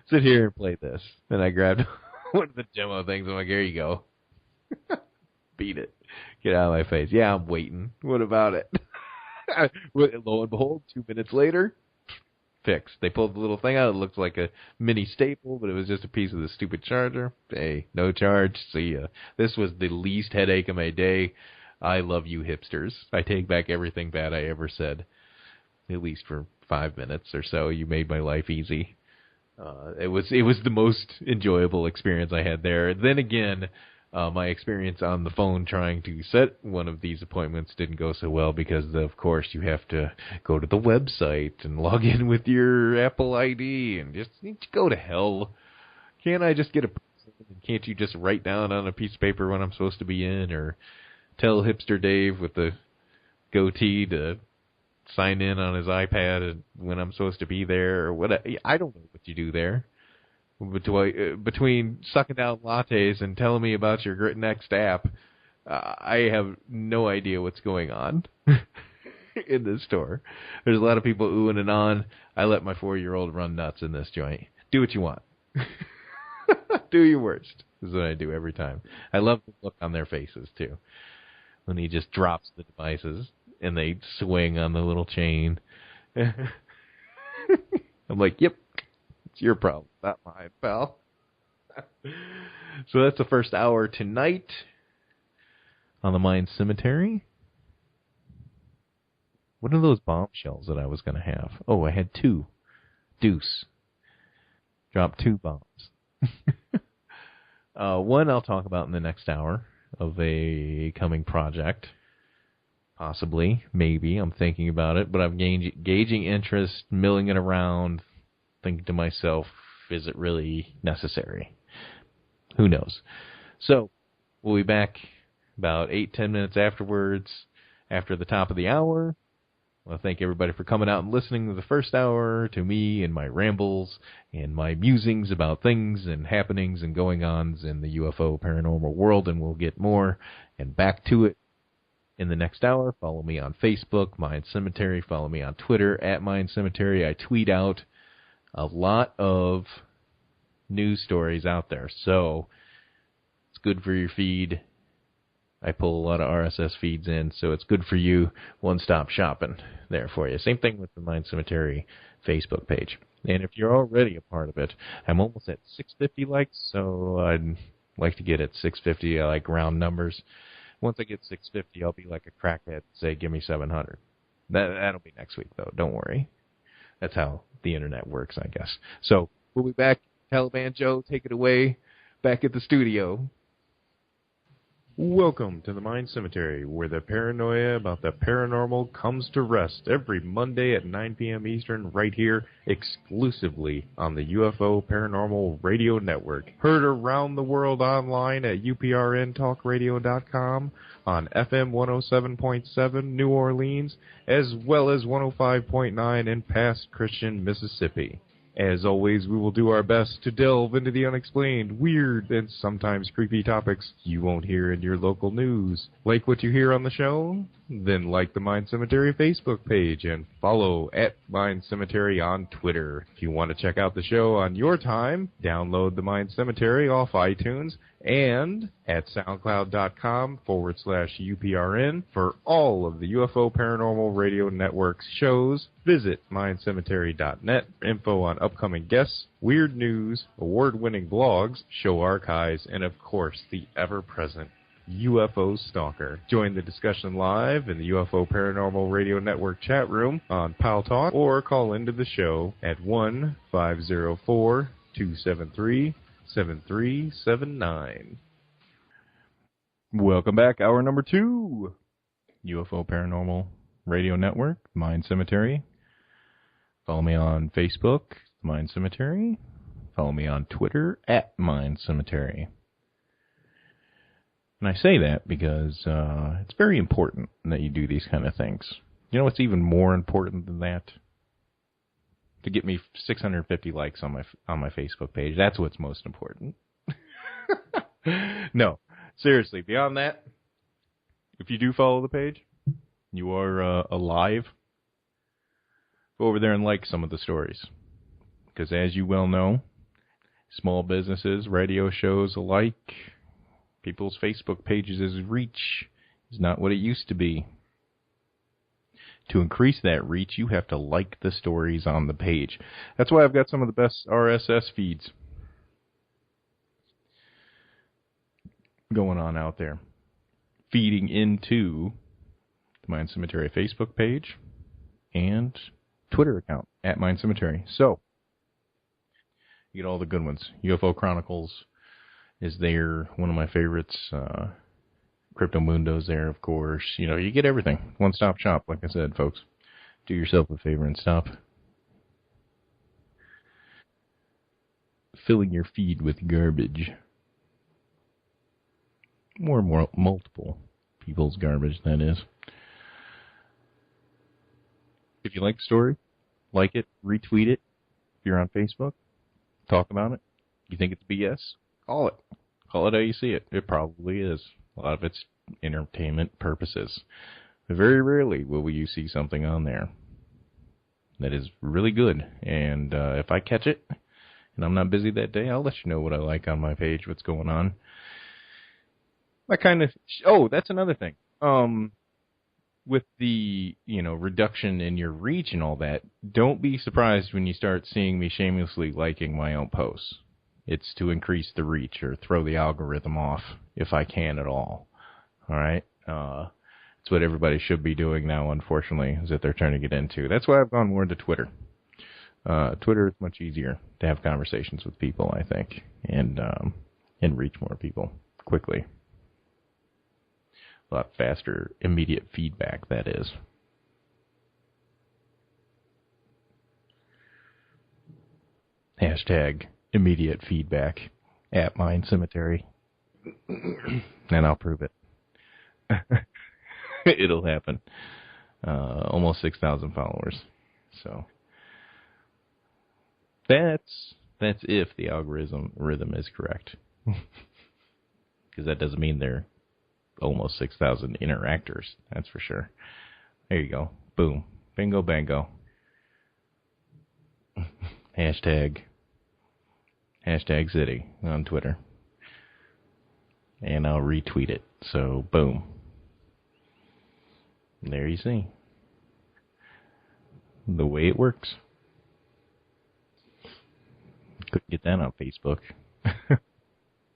Sit here and play this. And I grabbed one of the demo things. I'm like, here you go. Beat it. Get out of my face. Yeah, I'm waiting. What about it? Lo and behold, 2 minutes later, fixed. They pulled the little thing out. It looked like a mini staple, but it was just a piece of the stupid charger. Hey, no charge. See ya. This was the least headache of my day. I love you hipsters. I take back everything bad I ever said. At least for 5 minutes or so, you made my life easy. It was the most enjoyable experience I had there. Then again, my experience on the phone trying to set one of these appointments didn't go so well because, of course, you have to go to the website and log in with your Apple ID and just go to hell. Can't I just get a person? Can't you just write down on a piece of paper when I'm supposed to be in, or tell hipster Dave with the goatee to sign in on his iPad when I'm supposed to be there, or what? I don't know what you do there. Between sucking down lattes and telling me about your next app, I have no idea what's going on in this store. There's a lot of people oohing and on. I let my 4-year-old run nuts in this joint. Do what you want. Do your worst. This is what I do every time. I love the look on their faces, too, when he just drops the devices and they swing on the little chain. I'm like, yep, it's your problem, not mine, pal. So that's the first hour tonight on the Mind Cemetery. What are those bombshells that I was going to have? Oh, I had 2. Deuce. Dropped 2 bombs. One I'll talk about in the next hour of a coming project. Possibly, maybe. I'm thinking about it, but I'm gauging interest, milling it around, thinking to myself, is it really necessary? Who knows? So, we'll be back about 8-10 minutes afterwards, after the top of the hour. I want to thank everybody for coming out and listening to the first hour, to me and my rambles and my musings about things and happenings and going-ons in the UFO paranormal world, and we'll get more and back to it in the next hour. Follow me on Facebook, Mind Cemetery. Follow me on Twitter, @Mind Cemetery. I tweet out a lot of news stories out there, so it's good for your feed. I pull a lot of RSS feeds in, so it's good for you. One-stop shopping there for you. Same thing with the Mind Cemetery Facebook page. And if you're already a part of it, I'm almost at 650 likes, so I'd like to get at 650. I like round numbers. Once I get 650, I'll be like a crackhead and say, give me 700. That'll be next week, though. Don't worry. That's how the internet works, I guess. So we'll be back. Taliban Joe, take it away. Back at the studio. Welcome to the Mind Cemetery, where the paranoia about the paranormal comes to rest every Monday at 9 p.m. Eastern, right here, exclusively on the UFO Paranormal Radio Network. Heard around the world online at uprntalkradio.com, on FM 107.7 New Orleans, as well as 105.9 in Pass Christian, Mississippi. As always, we will do our best to delve into the unexplained, weird, and sometimes creepy topics you won't hear in your local news. Like what you hear on the show? Then like the Mind Cemetery Facebook page and follow at Mind Cemetery on Twitter. If you want to check out the show on your time, download the Mind Cemetery off iTunes and at soundcloud.com/UPRN. For all of the UFO Paranormal Radio Network's shows, visit mindcemetery.net for info on upcoming guests, weird news, award-winning blogs, show archives, and of course, the ever-present UFO Stalker. Join the discussion live in the UFO Paranormal Radio Network chat room on Pal Talk or call into the show at 1-504-273-7379. Welcome back. Hour number 2. UFO Paranormal Radio Network, Mind Cemetery. Follow me on Facebook, Mind Cemetery. Follow me on Twitter at Mind Cemetery. And I say that because it's very important that you do these kind of things. You know what's even more important than that? To get me 650 likes on my Facebook page. That's what's most important. No, seriously, beyond that, if you do follow the page, you are alive, go over there and like some of the stories. Because as you well know, small businesses, radio shows alike, people's Facebook pages' reach is not what it used to be. To increase that reach, you have to like the stories on the page. That's why I've got some of the best RSS feeds going on out there, feeding into the Mind Cemetery Facebook page and Twitter account at Mind Cemetery. So, you get all the good ones. UFO Chronicles is there, one of my favorites. Crypto Mundo's there, of course. You know, you get everything. One-stop shop, like I said, folks. Do yourself a favor and stop filling your feed with garbage. More multiple people's garbage, that is. If you like the story, like it, retweet it. If you're on Facebook, talk about it. You think it's BS? Call it. Call it how you see it. It probably is. A lot of it's entertainment purposes. Very rarely will you see something on there that is really good. And if I catch it, and I'm not busy that day, I'll let you know what I like on my page, what's going on. I kind of... Oh, that's another thing. With the, reduction in your reach and all that, don't be surprised when you start seeing me shamelessly liking my own posts. It's to increase the reach or throw the algorithm off if I can at all. All right? It's what everybody should be doing now, unfortunately, is that they're trying to get into. That's why I've gone more into Twitter. Twitter is much easier to have conversations with people, I think, and reach more people quickly. A lot faster, immediate feedback, that is. Hashtag immediate feedback at Mind Cemetery. And I'll prove it. It'll happen. Almost 6,000 followers. So that's if the algorithm is correct. Because that doesn't mean they're almost 6,000 interactors. That's for sure. There you go. Boom. Bingo bango. Hashtag City on Twitter. And I'll retweet it. So, boom. There you see. The way it works. Couldn't get that on Facebook.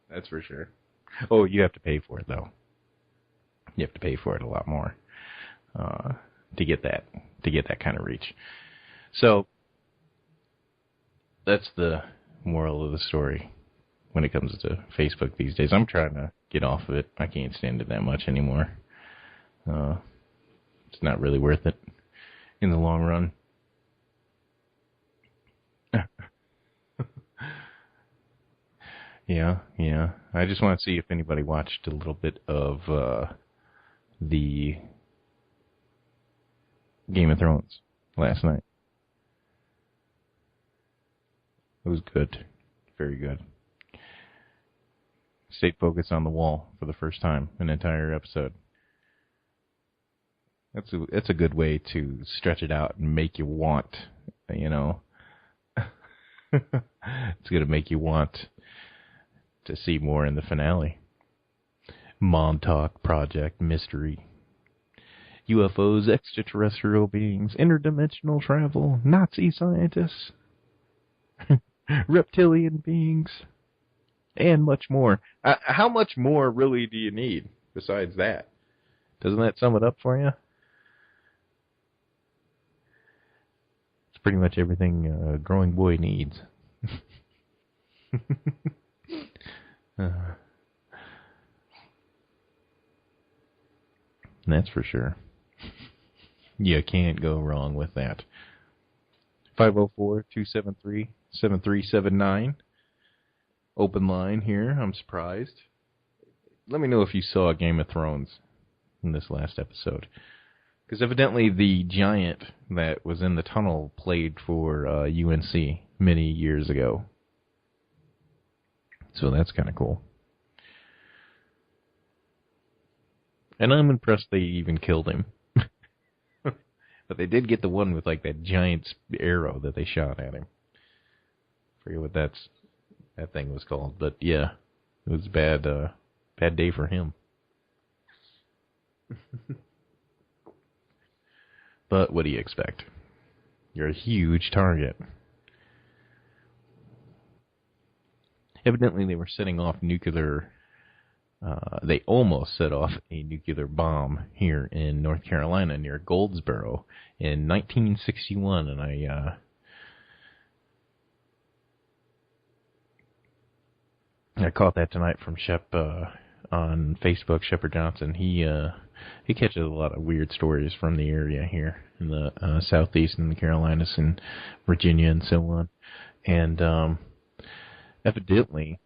That's for sure. Oh, you have to pay for it, though. You have to pay for it a lot more to get that kind of reach. So that's the moral of the story when it comes to Facebook these days. I'm trying to get off of it. I can't stand it that much anymore. It's not really worth it in the long run. Yeah. I just want to see if anybody watched a little bit of the Game of Thrones last night. It was good. Very good. Stayed focused on the wall for the first time in an entire episode. That's a good way to stretch it out and make you want, It's going to make you want to see more in the finale. Montauk Project Mystery. UFOs, extraterrestrial beings, interdimensional travel, Nazi scientists, reptilian beings, and much more. How much more really do you need besides that? Doesn't that sum it up for you? It's pretty much everything a growing boy needs. That's for sure. You can't go wrong with that. 504-273-7379. Open line here. I'm surprised. Let me know if you saw Game of Thrones in this last episode. Because evidently the giant that was in the tunnel played for UNC many years ago. So that's kind of cool. And I'm impressed they even killed him. But they did get the one with like that giant arrow that they shot at him. Forget what that thing was called. But yeah, it was a bad day for him. But what do you expect? You're a huge target. Evidently, they were setting off nuclear. They almost set off a nuclear bomb here in North Carolina near Goldsboro in 1961, and I caught that tonight from Shep on Facebook. Shepard Johnson. He catches a lot of weird stories from the area here in the southeast and the Carolinas and Virginia and so on, and evidently.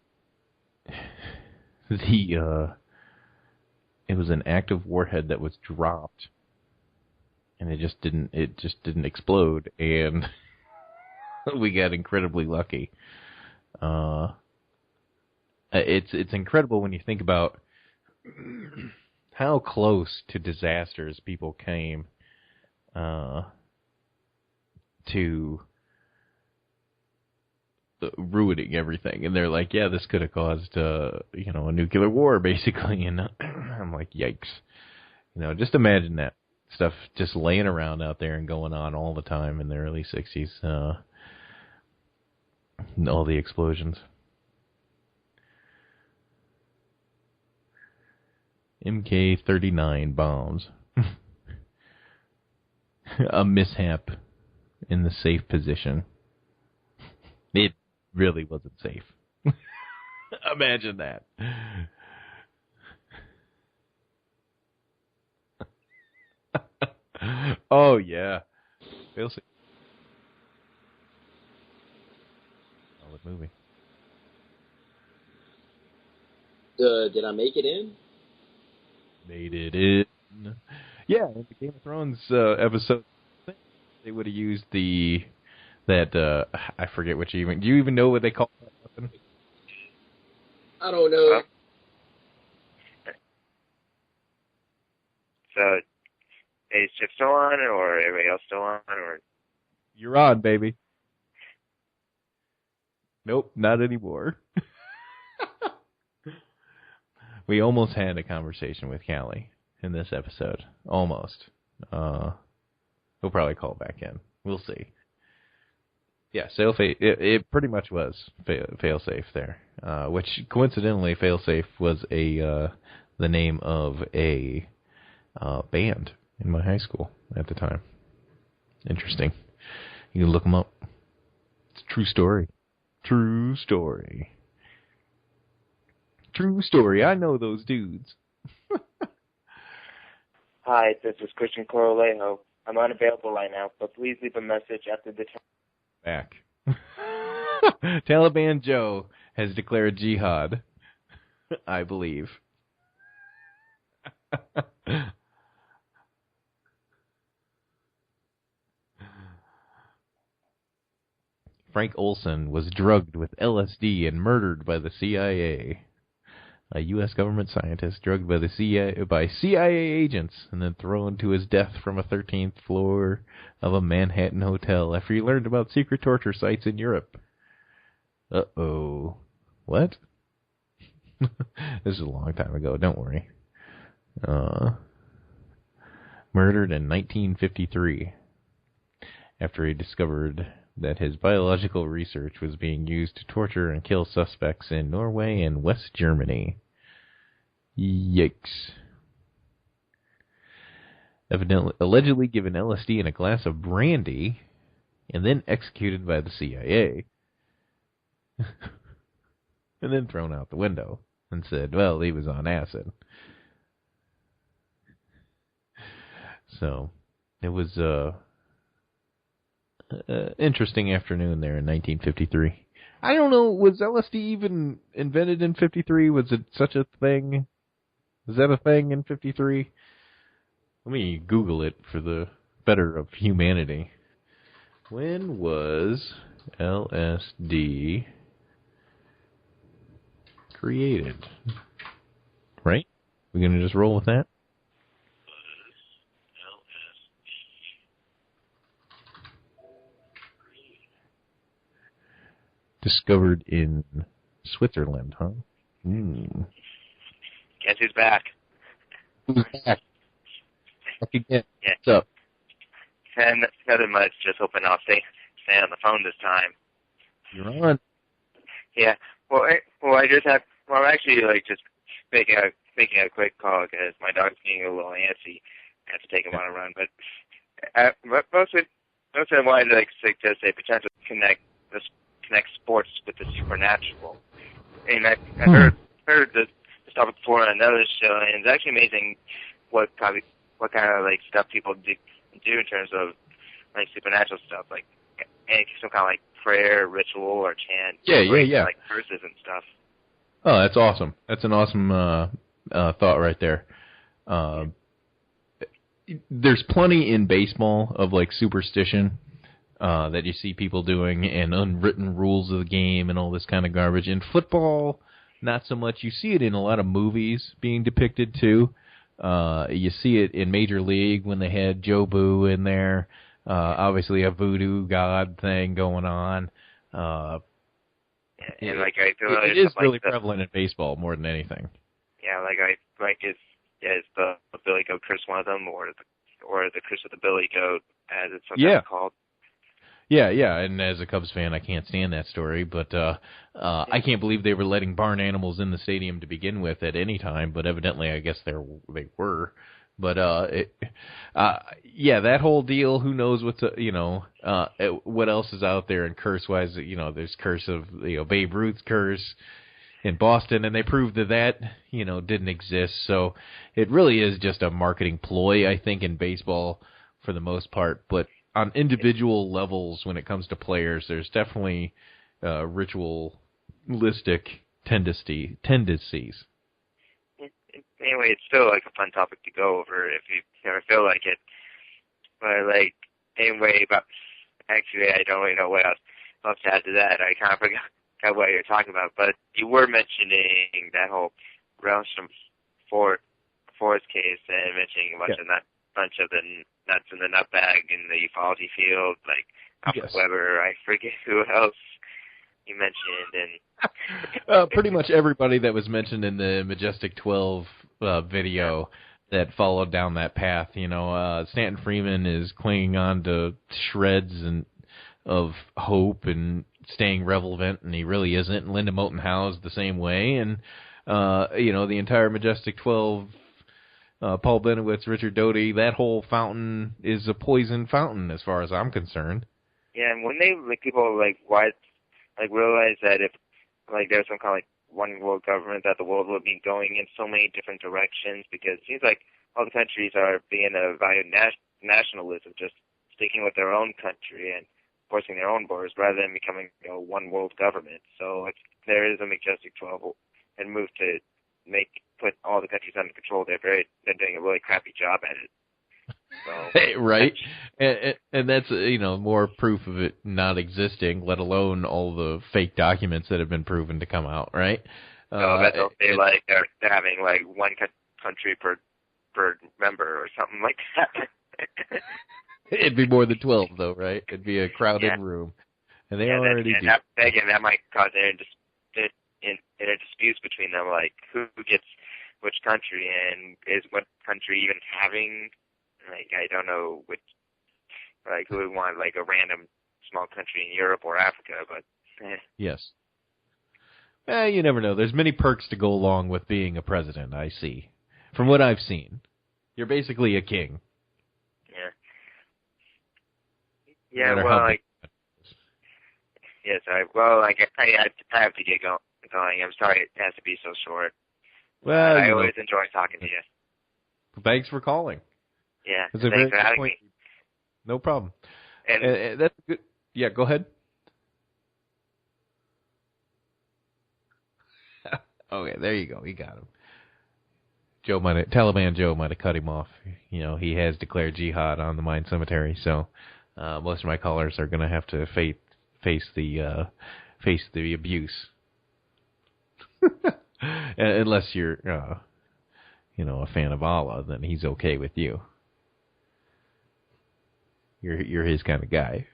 It was an active warhead that was dropped, and it just didn't explode, and we got incredibly lucky. It's incredible when you think about how close to disasters people came to ruining everything, and they're like, yeah, this could have caused a nuclear war, basically. And I'm like, yikes. Just imagine that stuff just laying around out there and going on all the time in the early 60s. All the explosions. MK-39 bombs. A mishap in the safe position. It really wasn't safe. Imagine that. Oh, yeah. We'll see. Solid movie. Did I make it in? Made it in. Yeah, in the Game of Thrones episode, they would have used that I forget what you even. Do you even know what they call that weapon? I don't know. So, is Chip still on, or everybody else still on, or? You're on, baby. Nope, not anymore. We almost had a conversation with Callie in this episode. Almost. He'll probably call back in. We'll see. Yeah, it pretty much was failsafe there, which coincidentally, failsafe was the name of a band in my high school at the time. Interesting. You can look them up. It's a true story. True story. True story. I know those dudes. Hi, this is Christian Corralejo. I'm unavailable right now, but please leave a message after the tone. Back. Taliban Joe has declared jihad, I believe. Frank Olson was drugged with LSD and murdered by the CIA. A U.S. government scientist drugged by CIA agents and then thrown to his death from a 13th floor of a Manhattan hotel after he learned about secret torture sites in Europe. Uh-oh. What? This is a long time ago, don't worry. Murdered in 1953 after he discovered that his biological research was being used to torture and kill suspects in Norway and West Germany. Yikes. Allegedly given LSD in a glass of brandy and then executed by the CIA. And then thrown out the window and said, well, he was on acid. So, it was interesting afternoon there in 1953. I don't know, was LSD even invented in 53? Was it such a thing? Was that a thing in 53? Let me Google it for the better of humanity. When was LSD created? Right? We're going to just roll with that? Discovered in Switzerland, huh? Guess who's back? Who's back? Back again. Yeah. What's up? And nothing much, just hoping I'll stay on the phone this time. You're on. Yeah. I'm actually just making a quick call because my dog's getting a little antsy. I have to take him on a run, but mostly I wanted to suggest a potential connect sports with the supernatural. And I heard this topic before on another show, and it's actually amazing what kind of stuff people do in terms of supernatural stuff, some kind of prayer, ritual, or chant. Yeah. Curses and stuff. Oh, that's awesome. That's an awesome thought right there. There's plenty in baseball of superstition that you see people doing, and unwritten rules of the game and all this kind of garbage. In football, not so much. You see it in a lot of movies being depicted too. You see it in Major League when they had Joe Boo in there. Obviously a voodoo god thing going on. And I feel it is really prevalent in baseball more than anything. Yeah, is the Billy Goat curse one of them, or the curse of the Billy Goat, as it's sometimes called. Yeah, and as a Cubs fan, I can't stand that story, but I can't believe they were letting barn animals in the stadium to begin with at any time, but evidently I guess they were. But, that whole deal, who knows what else is out there, and curse-wise, there's curse of, Babe Ruth's curse in Boston, and they proved that didn't exist, so it really is just a marketing ploy, I think, in baseball for the most part, but on individual levels, when it comes to players, there's definitely ritualistic tendencies. Anyway, it's still a fun topic to go over if you ever feel like it. But anyway, but actually, I don't really know what else to add to that. I kind of forgot what you were talking about. But you were mentioning that whole Relsham Forest case and mentioning a bunch of the nuts in the nut bag in the ufology field, Alfred Weber. I forget who else you mentioned, and pretty much everybody that was mentioned in the Majestic 12 video that followed down that path. Stanton Freeman is clinging on to shreds of hope and staying relevant, and he really isn't. And Linda Moulton Howe's the same way, and the entire Majestic 12 Paul Benowitz, Richard Doty, that whole fountain is a poison fountain as far as I'm concerned. Yeah, and when people realize that if there's some kind of one world government, that the world will be going in so many different directions, because it seems like all the countries are being a value nationalism, just sticking with their own country and forcing their own borders rather than becoming one world government. So there is a Majestic 12 and move to put all the countries under control. They're doing a really crappy job at it. So, right, and that's more proof of it not existing, let alone all the fake documents that have been proven to come out. Right? They're having one country per member or something like that. It'd be more than 12, though, right? It'd be a crowded room, and they already do. That might cause disputes between them, like who gets which country, and is what country even having. I don't know which, who would want a random small country in Europe or Africa, but Yes. You never know. There's many perks to go along with being a president, I see. From what I've seen. You're basically a king. Yeah. No Well, yes, I have to get going. I'm sorry it has to be so short. Well, I always enjoy talking to you. Thanks for calling. Yeah, thanks for having me. No problem. And that's good. Yeah, go ahead. Okay, there you go. He got him. Taliban Joe might have cut him off. He has declared jihad on the mine cemetery, so most of my callers are going to have to face the abuse, unless you're a fan of Allah, then he's okay with you. You're his kind of guy.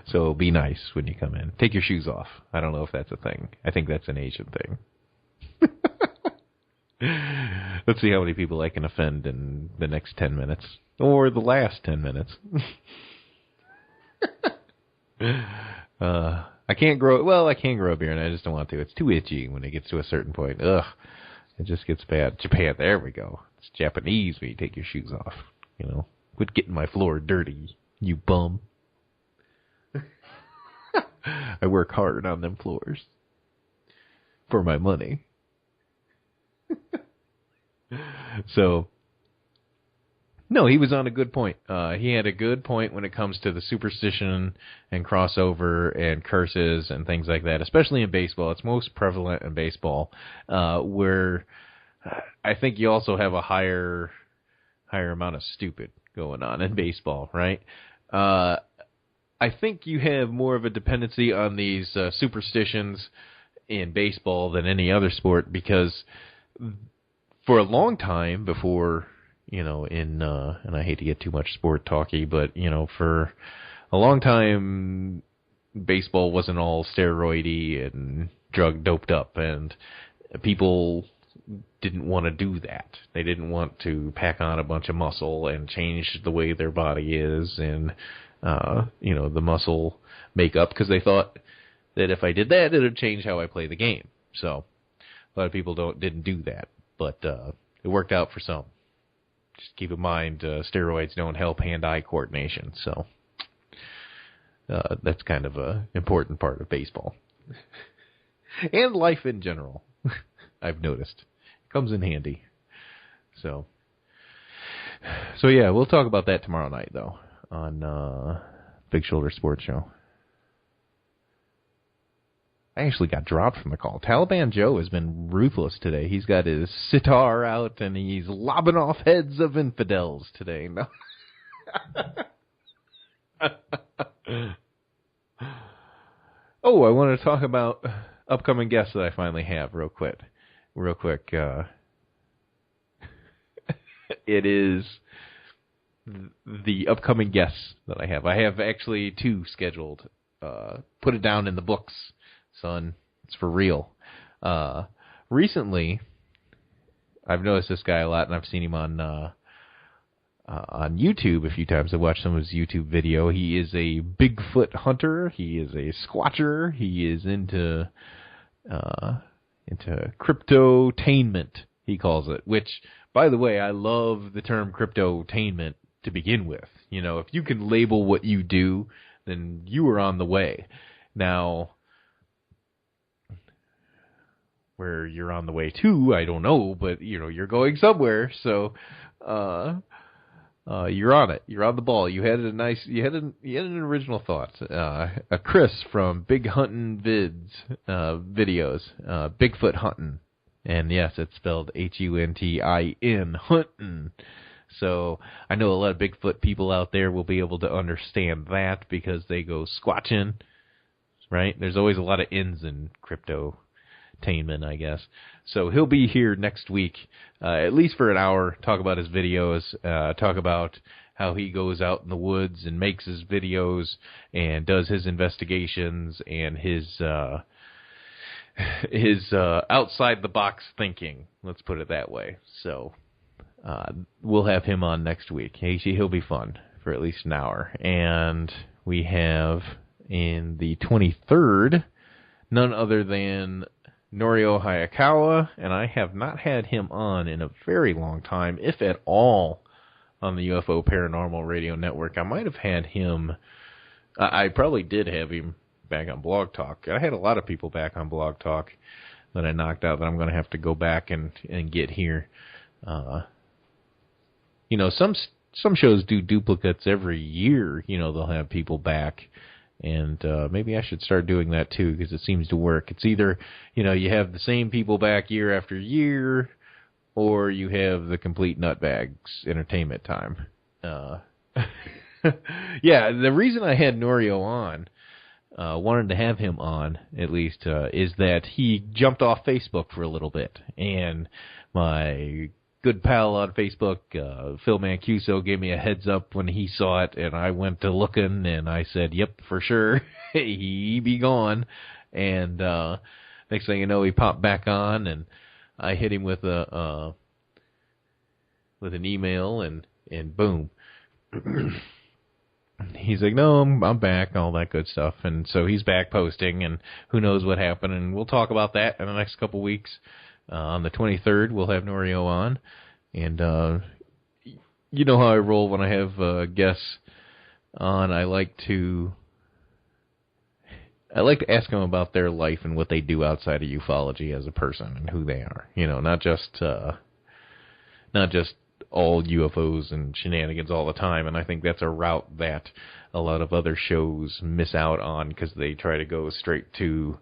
So be nice when you come in. Take your shoes off. I don't know if that's a thing. I think that's an Asian thing. Let's see how many people I can offend in the next 10 minutes. Or the last 10 minutes. I can grow a beard, and I just don't want to. It's too itchy when it gets to a certain point. Ugh. It just gets bad. Japan, there we go. It's Japanese when you take your shoes off. Quit getting my floor dirty, you bum. I work hard on them floors. For my money. So, no, he was on a good point. He had a good point when it comes to the superstition and crossover and curses and things like that, especially in baseball. It's most prevalent in baseball, where I think you also have a higher amount of stupid going on in baseball, right? I think you have more of a dependency on these superstitions in baseball than any other sport, because for a long time before, and I hate to get too much sport talky, but, for a long time, baseball wasn't all steroidy and doped up, and people didn't want to do that. They didn't want to pack on a bunch of muscle and change the way their body is and, the muscle makeup, because they thought that if I did that, it would change how I play the game. So a lot of people didn't do that, but it worked out for some. Just keep in mind, steroids don't help hand-eye coordination, so that's kind of an important part of baseball. And life in general, I've noticed. It comes in handy. So yeah, we'll talk about that tomorrow night, though, on Big Shoulder Sports Show. I actually got dropped from the call. Taliban Joe has been ruthless today. He's got his sitar out, and he's lobbing off heads of infidels today. No. Oh, I want to talk about upcoming guests that I finally have real quick. It is the upcoming guests that I have. I have actually 2 scheduled. Put it down in the books, son. It's for real. Recently, I've noticed this guy a lot, and I've seen him on YouTube a few times. I've watched some of his YouTube video. He is a Bigfoot hunter. He is a squatcher. He is into cryptotainment, he calls it, which, by the way, I love the term cryptotainment to begin with. You know, if you can label what you do, then you are on the way. Now, where you're on the way to, I don't know, but, you know, you're going somewhere, so you're on it. You're on the ball. You had an original thought. Chris from Big Huntin' videos, Bigfoot Huntin'. And yes, it's spelled Huntin', Huntin'. So I know a lot of Bigfoot people out there will be able to understand that because they go squatching, right? There's always a lot of N's in cryptotainment, I guess. So he'll be here next week, at least for an hour, talk about his videos, talk about how he goes out in the woods and makes his videos and does his investigations and his outside the box thinking. Let's put it that way. So we'll have him on next week. He'll be fun for at least an hour. And we have in the 23rd none other than Norio Hayakawa, and I have not had him on in a very long time, if at all, on the UFO Paranormal Radio Network. I might have had him, I probably did have him back on Blog Talk. I had a lot of people back on Blog Talk that I knocked out that I'm going to have to go back and get here. You know, some shows do duplicates every year. You know, they'll have people back. And maybe I should start doing that, too, because it seems to work. It's either, you know, you have the same people back year after year, or you have the complete nutbags entertainment time. Yeah, the reason I had Norio on, wanted to have him on, at least, is that he jumped off Facebook for a little bit. And my good pal on Facebook, Phil Mancuso, gave me a heads up when he saw it, and I went to looking, and I said, yep, for sure, he be gone. And next thing you know, he popped back on, and I hit him with an email, and boom. He's like, no, I'm back, all that good stuff. And so he's back posting, and who knows what happened, and we'll talk about that in the next couple weeks. On the 23rd, we'll have Norio on, and you know how I roll when I have guests on. I like to ask them about their life and what they do outside of ufology as a person and who they are. You know, not just all UFOs and shenanigans all the time. And I think that's a route that a lot of other shows miss out on because they try to go straight to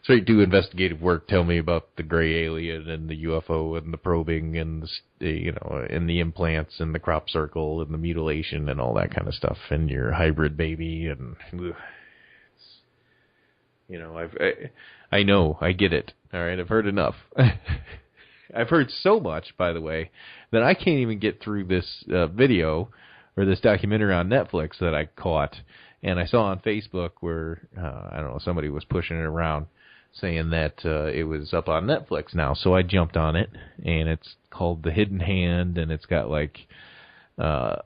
investigative work. Tell me about the gray alien and the UFO and the probing and and the implants and the crop circle and the mutilation and all that kind of stuff and your hybrid baby and I know, I get it. All right, I've heard enough. I've heard so much, by the way, that I can't even get through this video or this documentary on Netflix that I caught and I saw on Facebook where I don't know, somebody was pushing it around, saying that it was up on Netflix now. So I jumped on it, and it's called The Hidden Hand, and it's got like a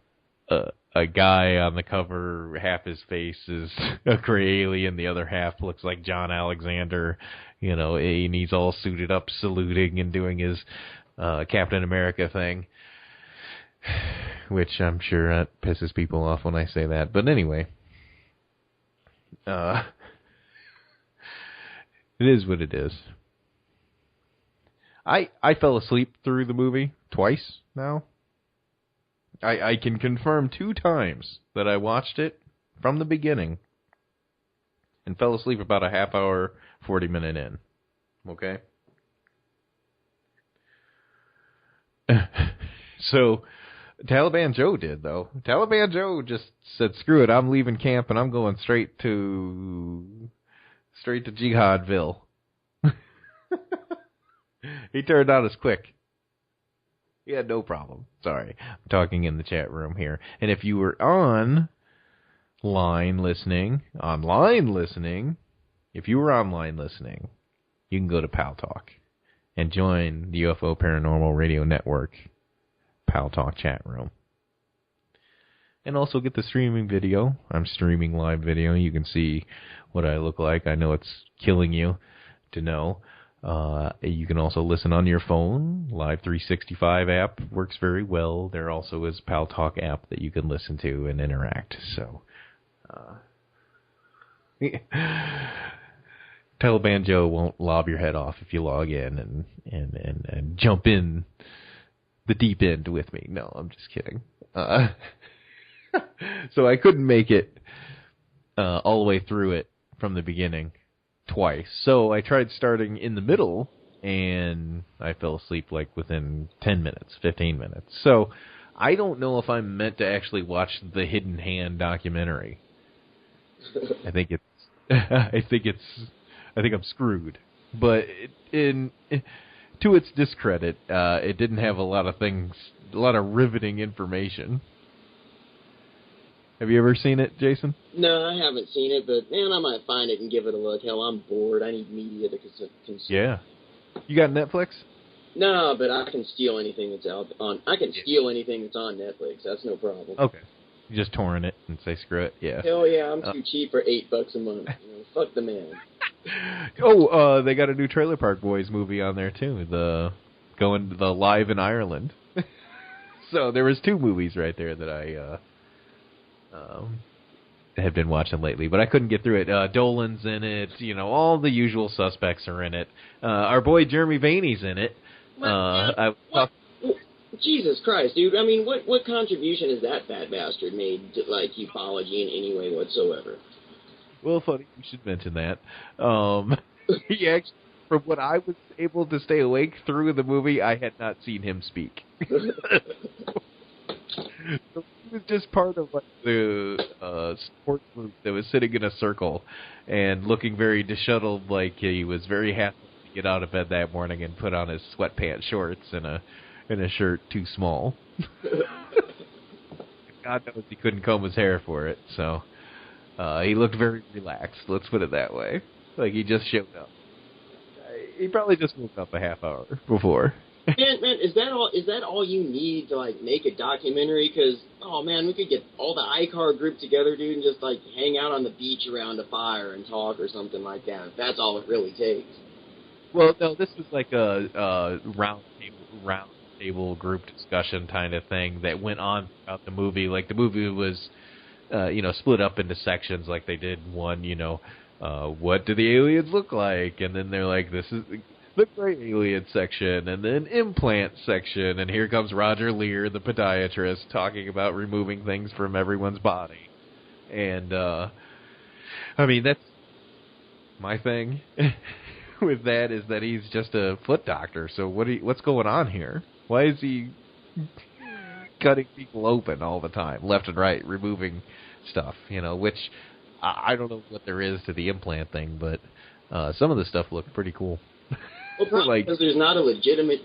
guy on the cover, half his face is a gray alien, the other half looks like John Alexander, you know, and he's all suited up, saluting and doing his Captain America thing, which I'm sure that pisses people off when I say that. But anyway, it is what it is. I fell asleep through the movie twice now. I can confirm 2 times that I watched it from the beginning and fell asleep about a half hour, 40-minute in. Okay? So, Taliban Joe did, though. Taliban Joe just said, screw it, I'm leaving camp and I'm going straight to Jihadville. He turned out as quick. He had no problem. Sorry. I'm talking in the chat room here. And if you were online listening, if you were online listening, you can go to Pal Talk and join the UFO Paranormal Radio Network Pal Talk chat room. And also get the streaming video. I'm streaming live video. You can see what I look like. I know it's killing you to know. You can also listen on your phone. Live 365 app works very well. There also is Pal Talk app that you can listen to and interact. So, Taliban Joe won't lob your head off if you log in and jump in the deep end with me. No, I'm just kidding. So I couldn't make it all the way through it from the beginning twice. So I tried starting in the middle, and I fell asleep like within 10 minutes, 15 minutes. So I don't know if I'm meant to actually watch the Hidden Hand documentary. I think I'm screwed. But to its discredit, it didn't have a lot of riveting information. Have you ever seen it, Jason? No, I haven't seen it, but man, I might find it and give it a look. Hell, I'm bored. I need media to consume. Yeah. You got Netflix? No, but I can steal anything that's out on. I can steal anything that's on Netflix. That's no problem. Okay. You just torrent it and say screw it. Yeah. Hell yeah, I'm too cheap for $8 a month. Fuck the man. They got a new Trailer Park Boys movie on there too. The live in Ireland. So there was 2 movies right there that I have been watching lately, but I couldn't get through it. Dolan's in it. All the usual suspects are in it. Our boy Jeremy Vaney's in it. What? Jesus Christ, dude. I mean, what contribution has that fat bastard made to, ufology in any way whatsoever? Well, funny you should mention that. He actually, from what I was able to stay awake through the movie, I had not seen him speak. So he was just part of the support group that was sitting in a circle and looking very disheveled, like he was very happy to get out of bed that morning and put on his sweatpants shorts and a shirt too small. God knows he couldn't comb his hair for it, so he looked very relaxed, let's put it that way. Like he just showed up. He probably just woke up a half hour before. Man, is that all you need to make a documentary? Because we could get all the iCar group together, dude, and just hang out on the beach around a fire and talk or something like that. That's all it really takes. Well, no, this was like a round table group discussion kind of thing that went on throughout the movie. Like the movie was, split up into sections. Like they did one, what do the aliens look like, and then they're like, this is the gray alien section, and then implant section, and here comes Roger Lear, the podiatrist, talking about removing things from everyone's body. And, that's my thing with that is that he's just a foot doctor, so what's going on here? Why is he cutting people open all the time, left and right, removing stuff, which I don't know what there is to the implant thing, but some of the stuff looked pretty cool. Well, probably because there's not a legitimate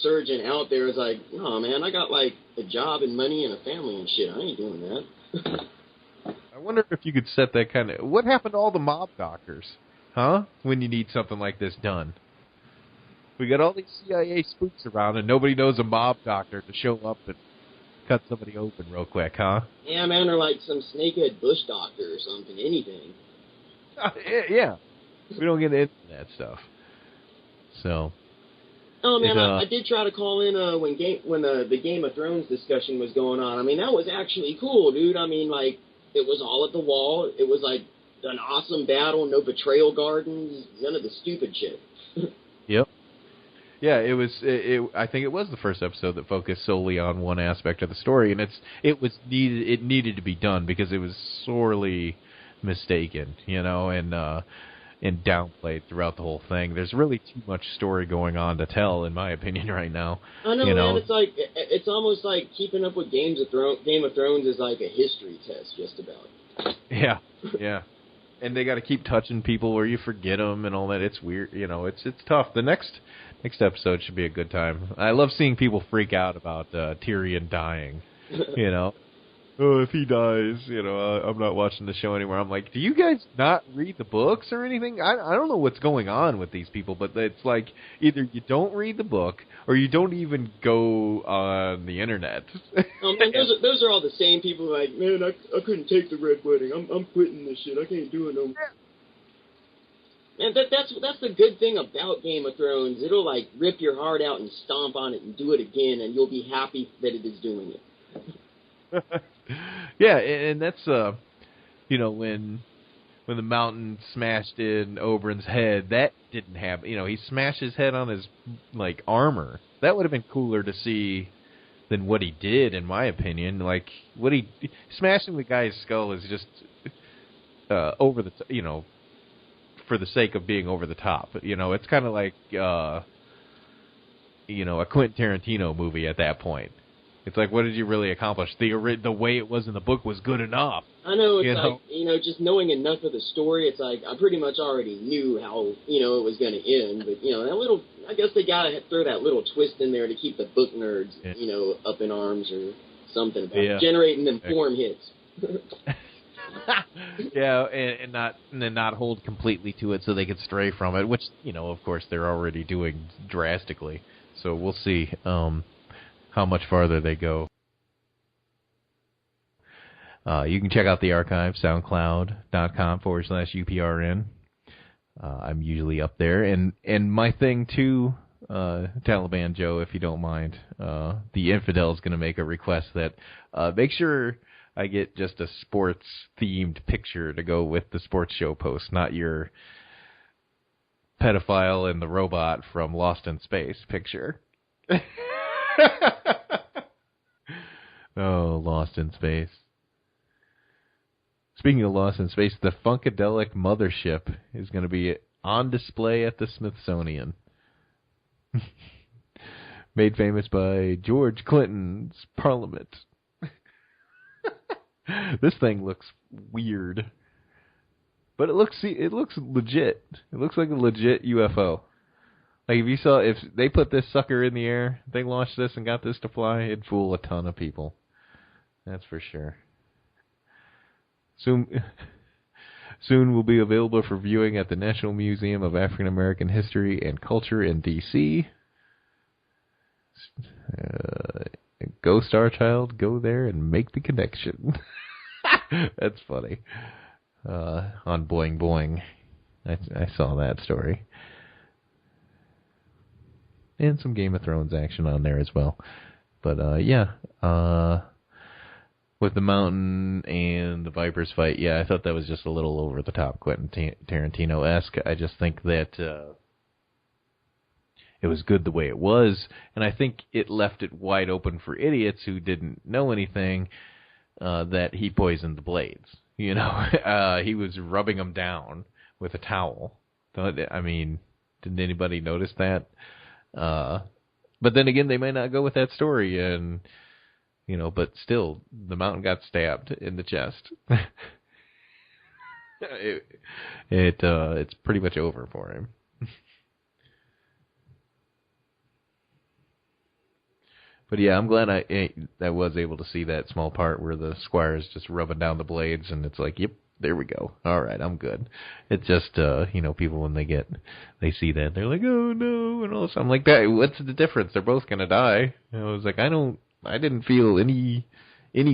surgeon out there is like, no, man, I got a job and money and a family and shit. I ain't doing that. I wonder if you could set that kind of... What happened to all the mob doctors, huh? When you need something like this done. We got all these CIA spooks around and nobody knows a mob doctor to show up and cut somebody open real quick, huh? Yeah, man, or some snakehead bush doctor or something, anything. Yeah. We don't get into that stuff. So. Oh man, I did try to call in when the Game of Thrones discussion was going on. That was actually cool, dude. It was all at the wall. It was an awesome battle, no betrayal gardens, none of the stupid shit. Yep. Yeah, it was. I think it was the first episode that focused solely on one aspect of the story, and it needed to be done because it was sorely mistaken, and downplayed throughout the whole thing. There's really too much story going on to tell, in my opinion, right now. I know, man. It's almost like keeping up with Game of Thrones is like a history test, just about. Yeah. And they got to keep touching people where you forget them and all that. It's weird, It's tough. The next episode should be a good time. I love seeing people freak out about Tyrion dying. Oh, if he dies, I'm not watching the show anymore. I'm like, do you guys not read the books or anything? I don't know what's going on with these people, but it's like either you don't read the book or you don't even go on the internet. Man, those are all the same people. Like, man, I couldn't take the Red Wedding. I'm quitting this shit. I can't do it no more. And that's the good thing about Game of Thrones. It'll like rip your heart out and stomp on it and do it again, and you'll be happy that it is doing it. Yeah, and that's when the mountain smashed in Oberyn's head, that didn't happen. He smashed his head on his like armor. That would have been cooler to see than what he did, in my opinion. Like smashing the guy's skull is just over the for the sake of being over the top. It's kind of like a Quentin Tarantino movie at that point. It's like, what did you really accomplish? The way it was in the book was good enough. I know, it's just knowing enough of the story, it's like, I pretty much already knew how, it was going to end. But, that little, I guess they got to throw that little twist in there to keep the book nerds, up in arms or something about generating them form hits. Yeah, and then not hold completely to it so they could stray from it, which, of course, they're already doing drastically. So we'll see how much farther they go. You can check out the archive, soundcloud.com/UPRN. I'm usually up there. And my thing, too, Taliban Joe, if you don't mind, the infidel is going to make a request that make sure I get just a sports-themed picture to go with the sports show post, not your pedophile and the robot from Lost in Space picture. Oh, Lost in Space. Speaking of Lost in Space, the Funkadelic Mothership is going to be on display at the Smithsonian. Made famous by George Clinton's Parliament. This thing looks weird. But it looks legit. It looks like a legit UFO. Like if they put this sucker in the air, they launched this and got this to fly, it'd fool a ton of people. That's for sure. Soon will be available for viewing at the National Museum of African American History and Culture in D.C. Go Star Child, go there and make the connection. That's funny. On Boing Boing, I saw that story. And some Game of Thrones action on there as well. But, with the mountain and the Vipers fight, I thought that was just a little over the top, Quentin Tarantino-esque. I just think that it was good the way it was, and I think it left it wide open for idiots who didn't know anything that he poisoned the blades. He was rubbing them down with a towel. I mean, didn't anybody notice that? But then again, they might not go with that story, and but still, the mountain got stabbed in the chest. It's pretty much over for him. But yeah, I'm glad I was able to see that small part where the squire's just rubbing down the blades, and it's like, yep, there we go. All right, I'm good. It's just, people when they see that, they're like, oh no, and all this. I'm like, what's the difference? They're both gonna die. And I was like, I didn't feel any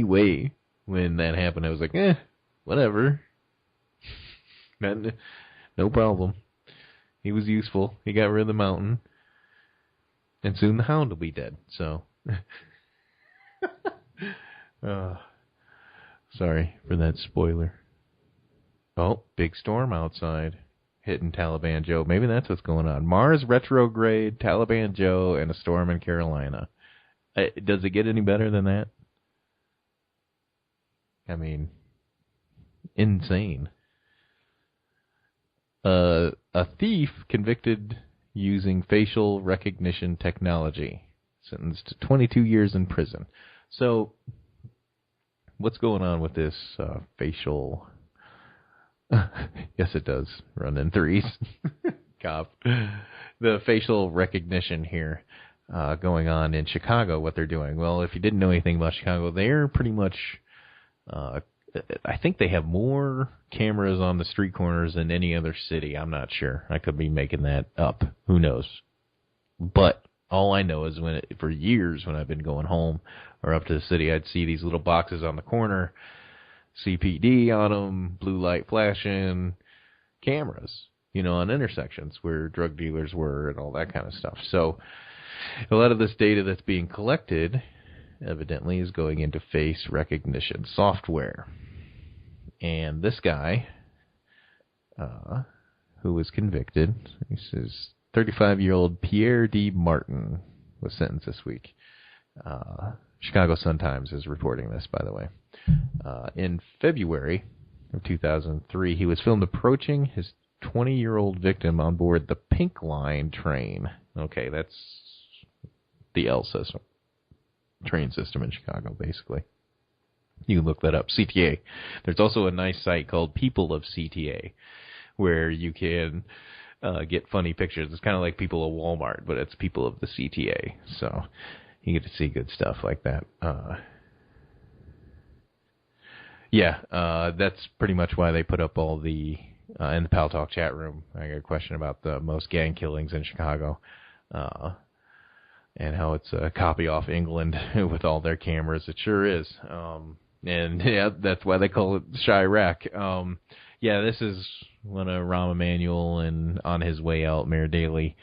way when that happened. I was like, whatever. No problem. He was useful. He got rid of the mountain. And soon the hound will be dead, so. Sorry for that spoiler. Oh, big storm outside. Hitting Taliban Joe. Maybe that's what's going on. Mars retrograde, Taliban Joe, and a storm in Carolina. Does it get any better than that? I mean, insane. A thief convicted using facial recognition technology, sentenced to 22 years in prison. So, what's going on with this facial... Yes, it does run in threes. Cop. The facial recognition here going on in Chicago, what they're doing. Well, if you didn't know anything about Chicago, they're pretty much... I think they have more cameras on the street corners than any other city. I'm not sure. I could be making that up. Who knows? But all I know is for years when I've been going home or up to the city, I'd see these little boxes on the corner, CPD on them, blue light flashing, cameras. on intersections where drug dealers were and all that kind of stuff. So a lot of this data that's being collected, evidently, is going into face recognition software. And this guy, who was convicted, he says 35-year-old Pierre D. Martin was sentenced this week. Chicago Sun-Times is reporting this, by the way. In February of 2003, he was filmed approaching his 20-year-old victim on board the Pink Line train. Okay, that's the L system. Train system in Chicago, basically. You can look that up, CTA. There's also a nice site called People of CTA, where you can get funny pictures. It's kind of like People of Walmart, but it's People of the CTA. So you get to see good stuff like that. That's pretty much why they put up all the, in the Pal Talk chat room, I got a question about the most gang killings in Chicago, and how it's a copy off England with all their cameras. It sure is. And yeah, that's why they call it Chirac. This is when Rahm Emanuel and on his way out, Mayor Daley,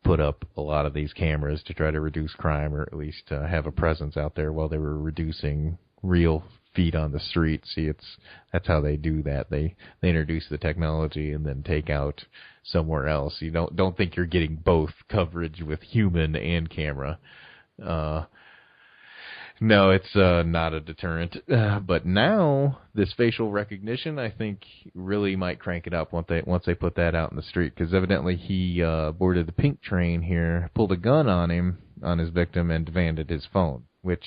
put up a lot of these cameras to try to reduce crime, or at least have a presence out there while they were reducing real feet on the street. See, that's how they do that. They introduce the technology and then take out somewhere else. You don't think you're getting both coverage with human and camera. No, it's not a deterrent. But now this facial recognition, I think, really might crank it up once they put that out in the street. Because evidently he boarded the pink train here, pulled a gun on his victim, and demanded his phone. Which,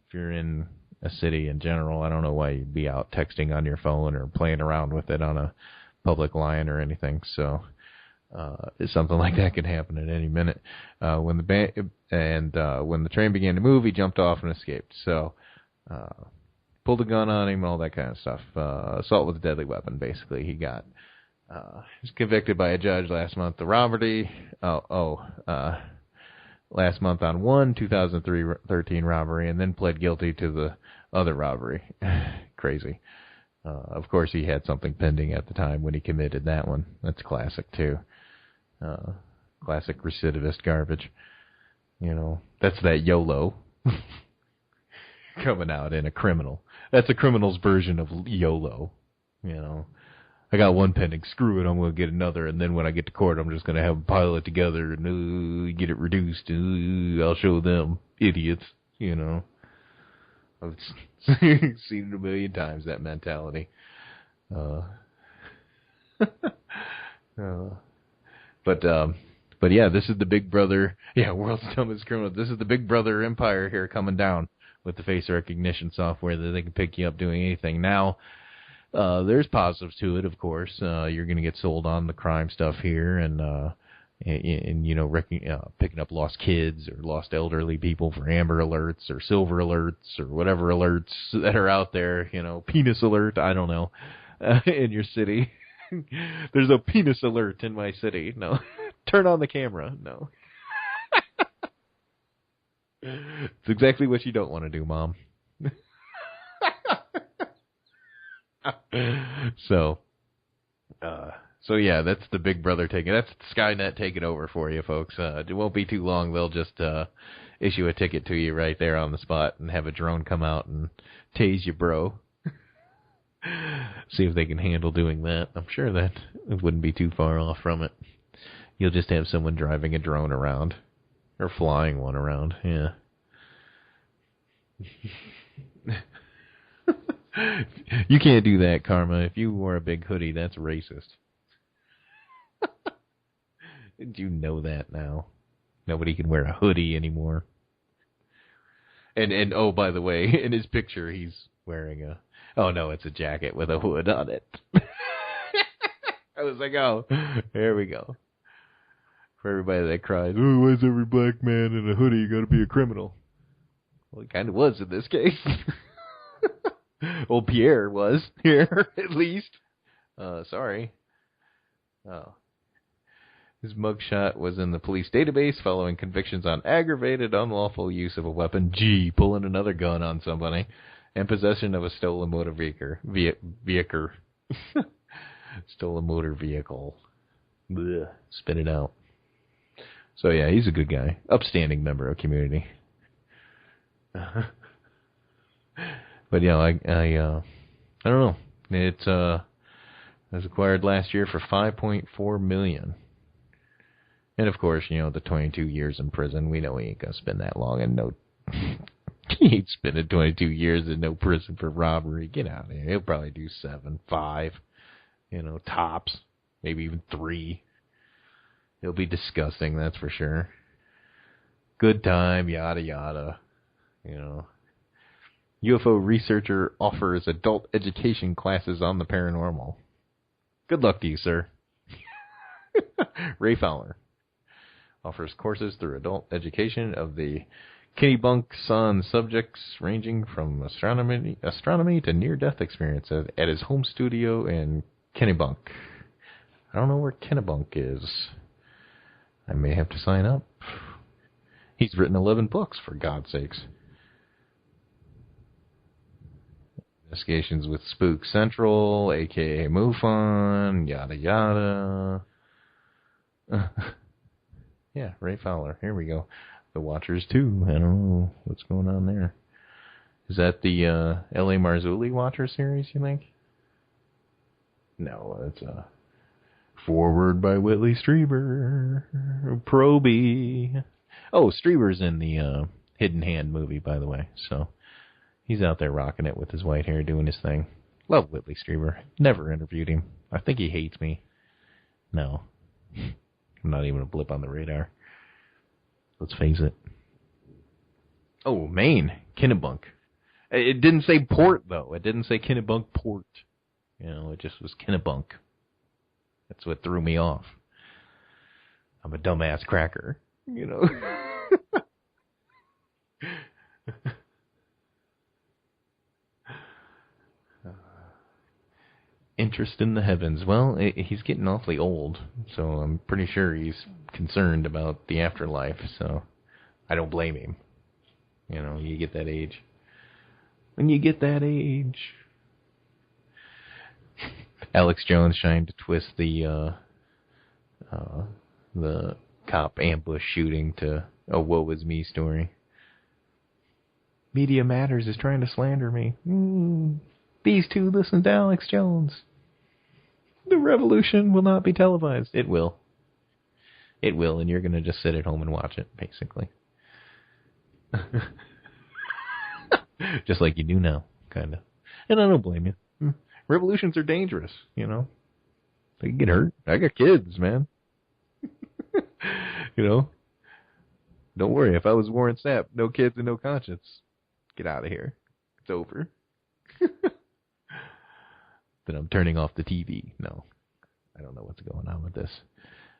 if you're in a city in general, I don't know why you'd be out texting on your phone or playing around with it on a public line or anything. So something like that could happen at any minute. When the train began to move, he jumped off and escaped. So pulled a gun on him, all that kind of stuff. Assault with a deadly weapon, basically. He got he was convicted by a judge last month of robbery. Last month on one 2013 robbery, and then pled guilty to the other robbery. Crazy. Of course, he had something pending at the time when he committed that one. That's classic, too. Classic recidivist garbage. That's that YOLO coming out in a criminal. That's a criminal's version of YOLO. I got one pending. Screw it, I'm going to get another. And then when I get to court, I'm just going to have them pile it together and get it reduced. I'll show them. Idiots. I've seen it a million times, that mentality. But yeah, this is the Big Brother. Yeah, world's dumbest criminal. This is the Big Brother empire here coming down with the face recognition software that they can pick you up doing anything. Now, there's positives to it, of course. You're going to get sold on the crime stuff here, and picking up lost kids or lost elderly people for Amber Alerts or Silver Alerts or whatever alerts that are out there. Penis alert. I don't know. In your city, there's a penis alert in my city. No, turn on the camera. No. It's exactly what you don't want to do, Mom. So yeah, that's the Big Brother taking. That's Skynet taking over for you, folks. It won't be too long. They'll just issue a ticket to you right there on the spot and have a drone come out and tase you, bro. See if they can handle doing that. I'm sure that it wouldn't be too far off from it. You'll just have someone driving a drone around or flying one around. Yeah. You can't do that, Karma. If you wore a big hoodie, that's racist. Did you know that now? Nobody can wear a hoodie anymore. And oh, by the way, in his picture, he's wearing it's a jacket with a hood on it. I was like, oh, there we go. For everybody that cries, oh, why is every black man in a hoodie got to be a criminal? Well, he kind of was in this case. Well, Pierre was here, at least. Sorry. Oh. His mugshot was in the police database following convictions on aggravated unlawful use of a weapon, pulling another gun on somebody, and possession of a stolen motor vehicle. Stole a motor vehicle. Blech. Spit it out. So yeah, he's a good guy. Upstanding member of community. But yeah, I don't know. It was acquired last year for $5.4 million. And of course, the 22 years in prison. We know he ain't gonna spend that long, and no, he ain't spending 22 years in no prison for robbery. Get out of here. He'll probably do 7, 5, tops, maybe even 3. It'll be disgusting, that's for sure. Good time, yada yada. UFO researcher offers adult education classes on the paranormal. Good luck to you, sir. Ray Fowler offers courses through adult education of the Kennebunks on subjects ranging from astronomy to near-death experiences at his home studio in Kennebunk. I don't know where Kennebunk is. I may have to sign up. He's written 11 books, for God's sakes. Investigations with Spook Central, a.k.a. MUFON, yada yada. Yeah, Ray Fowler. Here we go. The Watchers 2. I don't know what's going on there. Is that the L.A. Marzulli Watcher series, you think? No, it's forward by Whitley Strieber. Proby. Oh, Strieber's in the Hidden Hand movie, by the way. So he's out there rocking it with his white hair, doing his thing. Love Whitley Strieber. Never interviewed him. I think he hates me. No. I'm not even a blip on the radar. Let's face it. Oh, Maine. Kennebunk. It didn't say port, though. It didn't say Kennebunk Port. It just was Kennebunk. That's what threw me off. I'm a dumbass cracker. Interest in the heavens. Well, he's getting awfully old, so I'm pretty sure he's concerned about the afterlife, so I don't blame him. You get that age. When you get that age. Alex Jones trying to twist the cop ambush shooting to a woe is me story. Media Matters is trying to slander me. These two listen to Alex Jones. The revolution will not be televised. It will. It will, and you're going to just sit at home and watch it, basically. Just like you do now, kind of. And I don't blame you. Revolutions are dangerous, They can get hurt. I got kids, man. Don't worry. If I was Warren Sapp, no kids and no conscience. Get out of here. It's over. Then I'm turning off the TV. No, I don't know what's going on with this.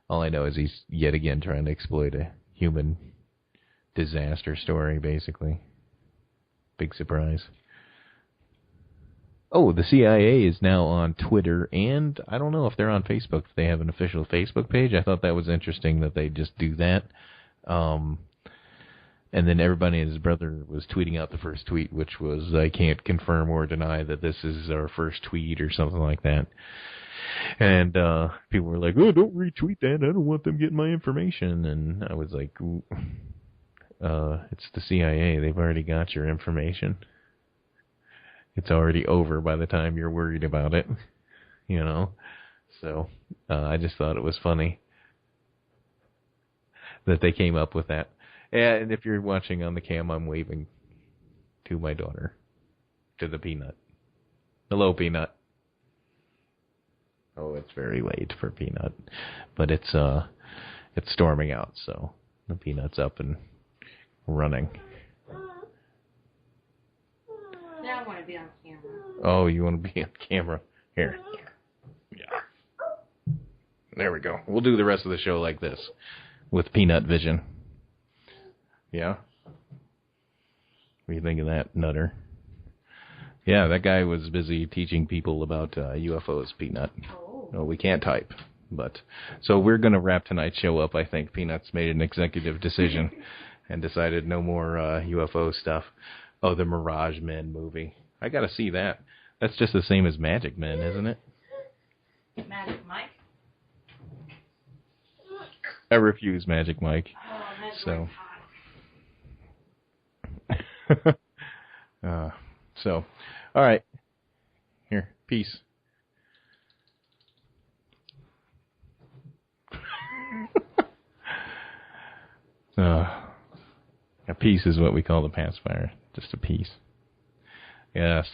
All I know is he's yet again trying to exploit a human disaster story, basically. Big surprise. Oh, the CIA is now on Twitter, and I don't know if they're on Facebook, if they have an official Facebook page. I thought that was interesting that they just do that. And then everybody and his brother was tweeting out the first tweet, which was, I can't confirm or deny that this is our first tweet or something like that. And people were like, oh, don't retweet that. I don't want them getting my information. And I was like, it's the CIA. They've already got your information. It's already over by the time you're worried about it, So I just thought it was funny that they came up with that. And if you're watching on the cam, I'm waving to my daughter, to the Peanut. Hello, Peanut. Oh, it's very late for Peanut, but it's storming out, so the Peanut's up and running. Yeah, I want to be on camera. Oh, you want to be on camera? Here. Yeah. There we go. We'll do the rest of the show like this, with Peanut vision. Yeah? What do you think of that, Nutter? Yeah, that guy was busy teaching people about UFOs, Peanut. Oh, we can't type. But so we're going to wrap tonight's show up, I think. Peanut's made an executive decision and decided no more UFO stuff. Oh, the Mirage Men movie. I got to see that. That's just the same as Magic Men, isn't it? Magic Mike? I refuse Magic Mike. Oh, Magic So. Mike's hot. So, all right. Here, peace. A piece is what we call the pacifier. Just a piece. Yes.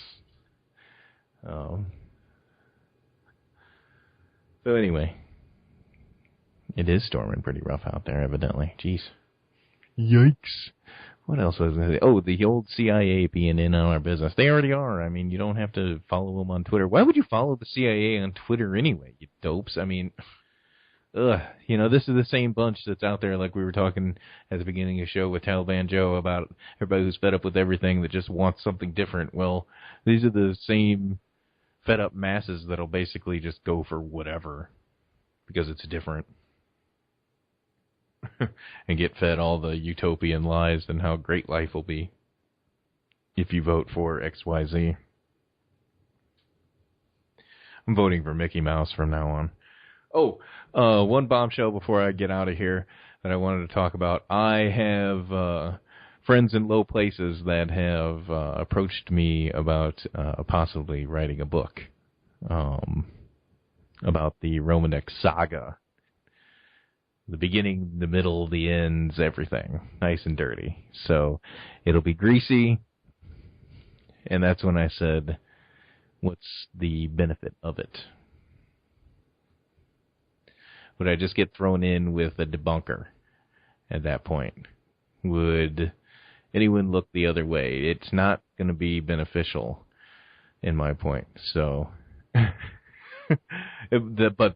So anyway, it is storming pretty rough out there, evidently. Jeez. Yikes. What else was I going to say? Oh, the old CIA being in on our business. They already are. I mean, you don't have to follow them on Twitter. Why would you follow the CIA on Twitter anyway, you dopes? I mean, this is the same bunch that's out there like we were talking at the beginning of the show with Taliban Joe about everybody who's fed up with everything that just wants something different. Well, these are the same fed up masses that'll basically just go for whatever because it's different. And get fed all the utopian lies and how great life will be if you vote for XYZ. I'm voting for Mickey Mouse from now on. Oh, one bombshell before I get out of here that I wanted to talk about. I have friends in low places that have approached me about possibly writing a book about the Romanek saga. The beginning, the middle, the ends, everything. Nice and dirty. So it'll be greasy. And that's when I said, what's the benefit of it? Would I just get thrown in with a debunker at that point? Would anyone look the other way? It's not going to be beneficial in my point. So, but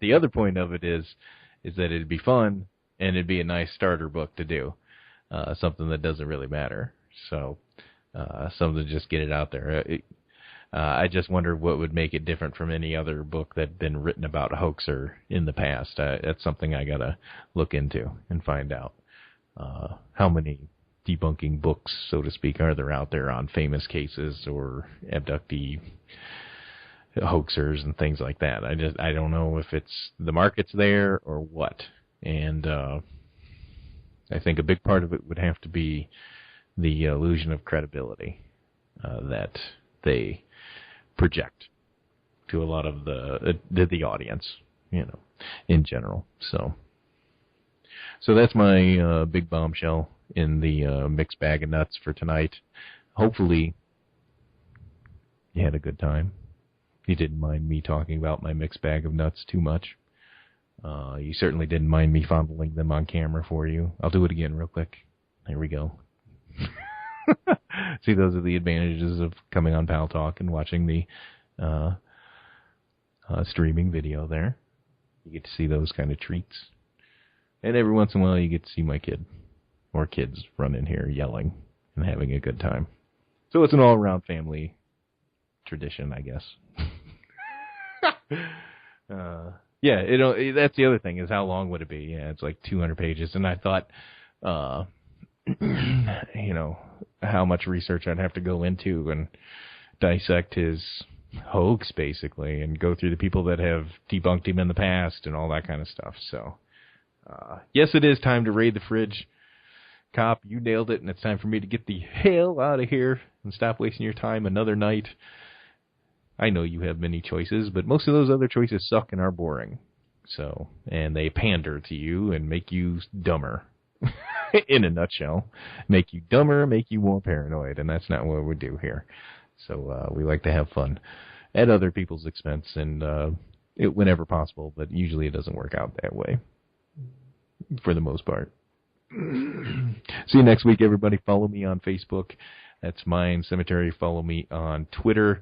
the other point of it is that it'd be fun and it'd be a nice starter book to do. Something that doesn't really matter. So, something to just get it out there. I just wonder what would make it different from any other book that had been written about a hoaxer in the past. That's something I got to look into and find out. How many debunking books, so to speak, are there out there on famous cases or abductee hoaxers and things like that? I don't know if it's the market's there or what. And I think a big part of it would have to be the illusion of credibility that they project to a lot of the audience, in general. So that's my big bombshell in the mixed bag of nuts for tonight. Hopefully you had a good time. You didn't mind me talking about my mixed bag of nuts too much. You certainly didn't mind me fondling them on camera for you. I'll do it again real quick. There we go. See, those are the advantages of coming on Pal Talk and watching the streaming video there. You get to see those kind of treats. And every once in a while you get to see my kid or kids run in here yelling and having a good time. So it's an all-around family tradition, I guess. That's the other thing is how long would it be? Yeah, it's like 200 pages. And I thought, how much research I'd have to go into and dissect his hoax, basically, and go through the people that have debunked him in the past and all that kind of stuff. So, yes, it is time to raid the fridge. Cop, you nailed it, and it's time for me to get the hell out of here and stop wasting your time another night. I know you have many choices, but most of those other choices suck and are boring. So, and they pander to you and make you dumber. In a nutshell, make you dumber, make you more paranoid, and that's not what we do here. So we like to have fun at other people's expense, and whenever possible, but usually it doesn't work out that way for the most part. See you next week, everybody. Follow me on Facebook. That's Mind Cemetery. Follow me on Twitter.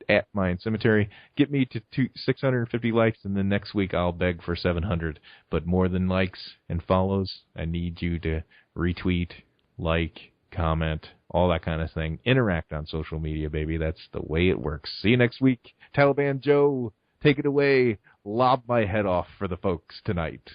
At Mind Cemetery. Get me to 650 likes, and then next week I'll beg for 700. But more than likes and follows, I need you to retweet, like, comment, all that kind of thing. Interact on social media, baby. That's the way it works. See you next week. Taliban Joe, take it away. Lob my head off for the folks tonight.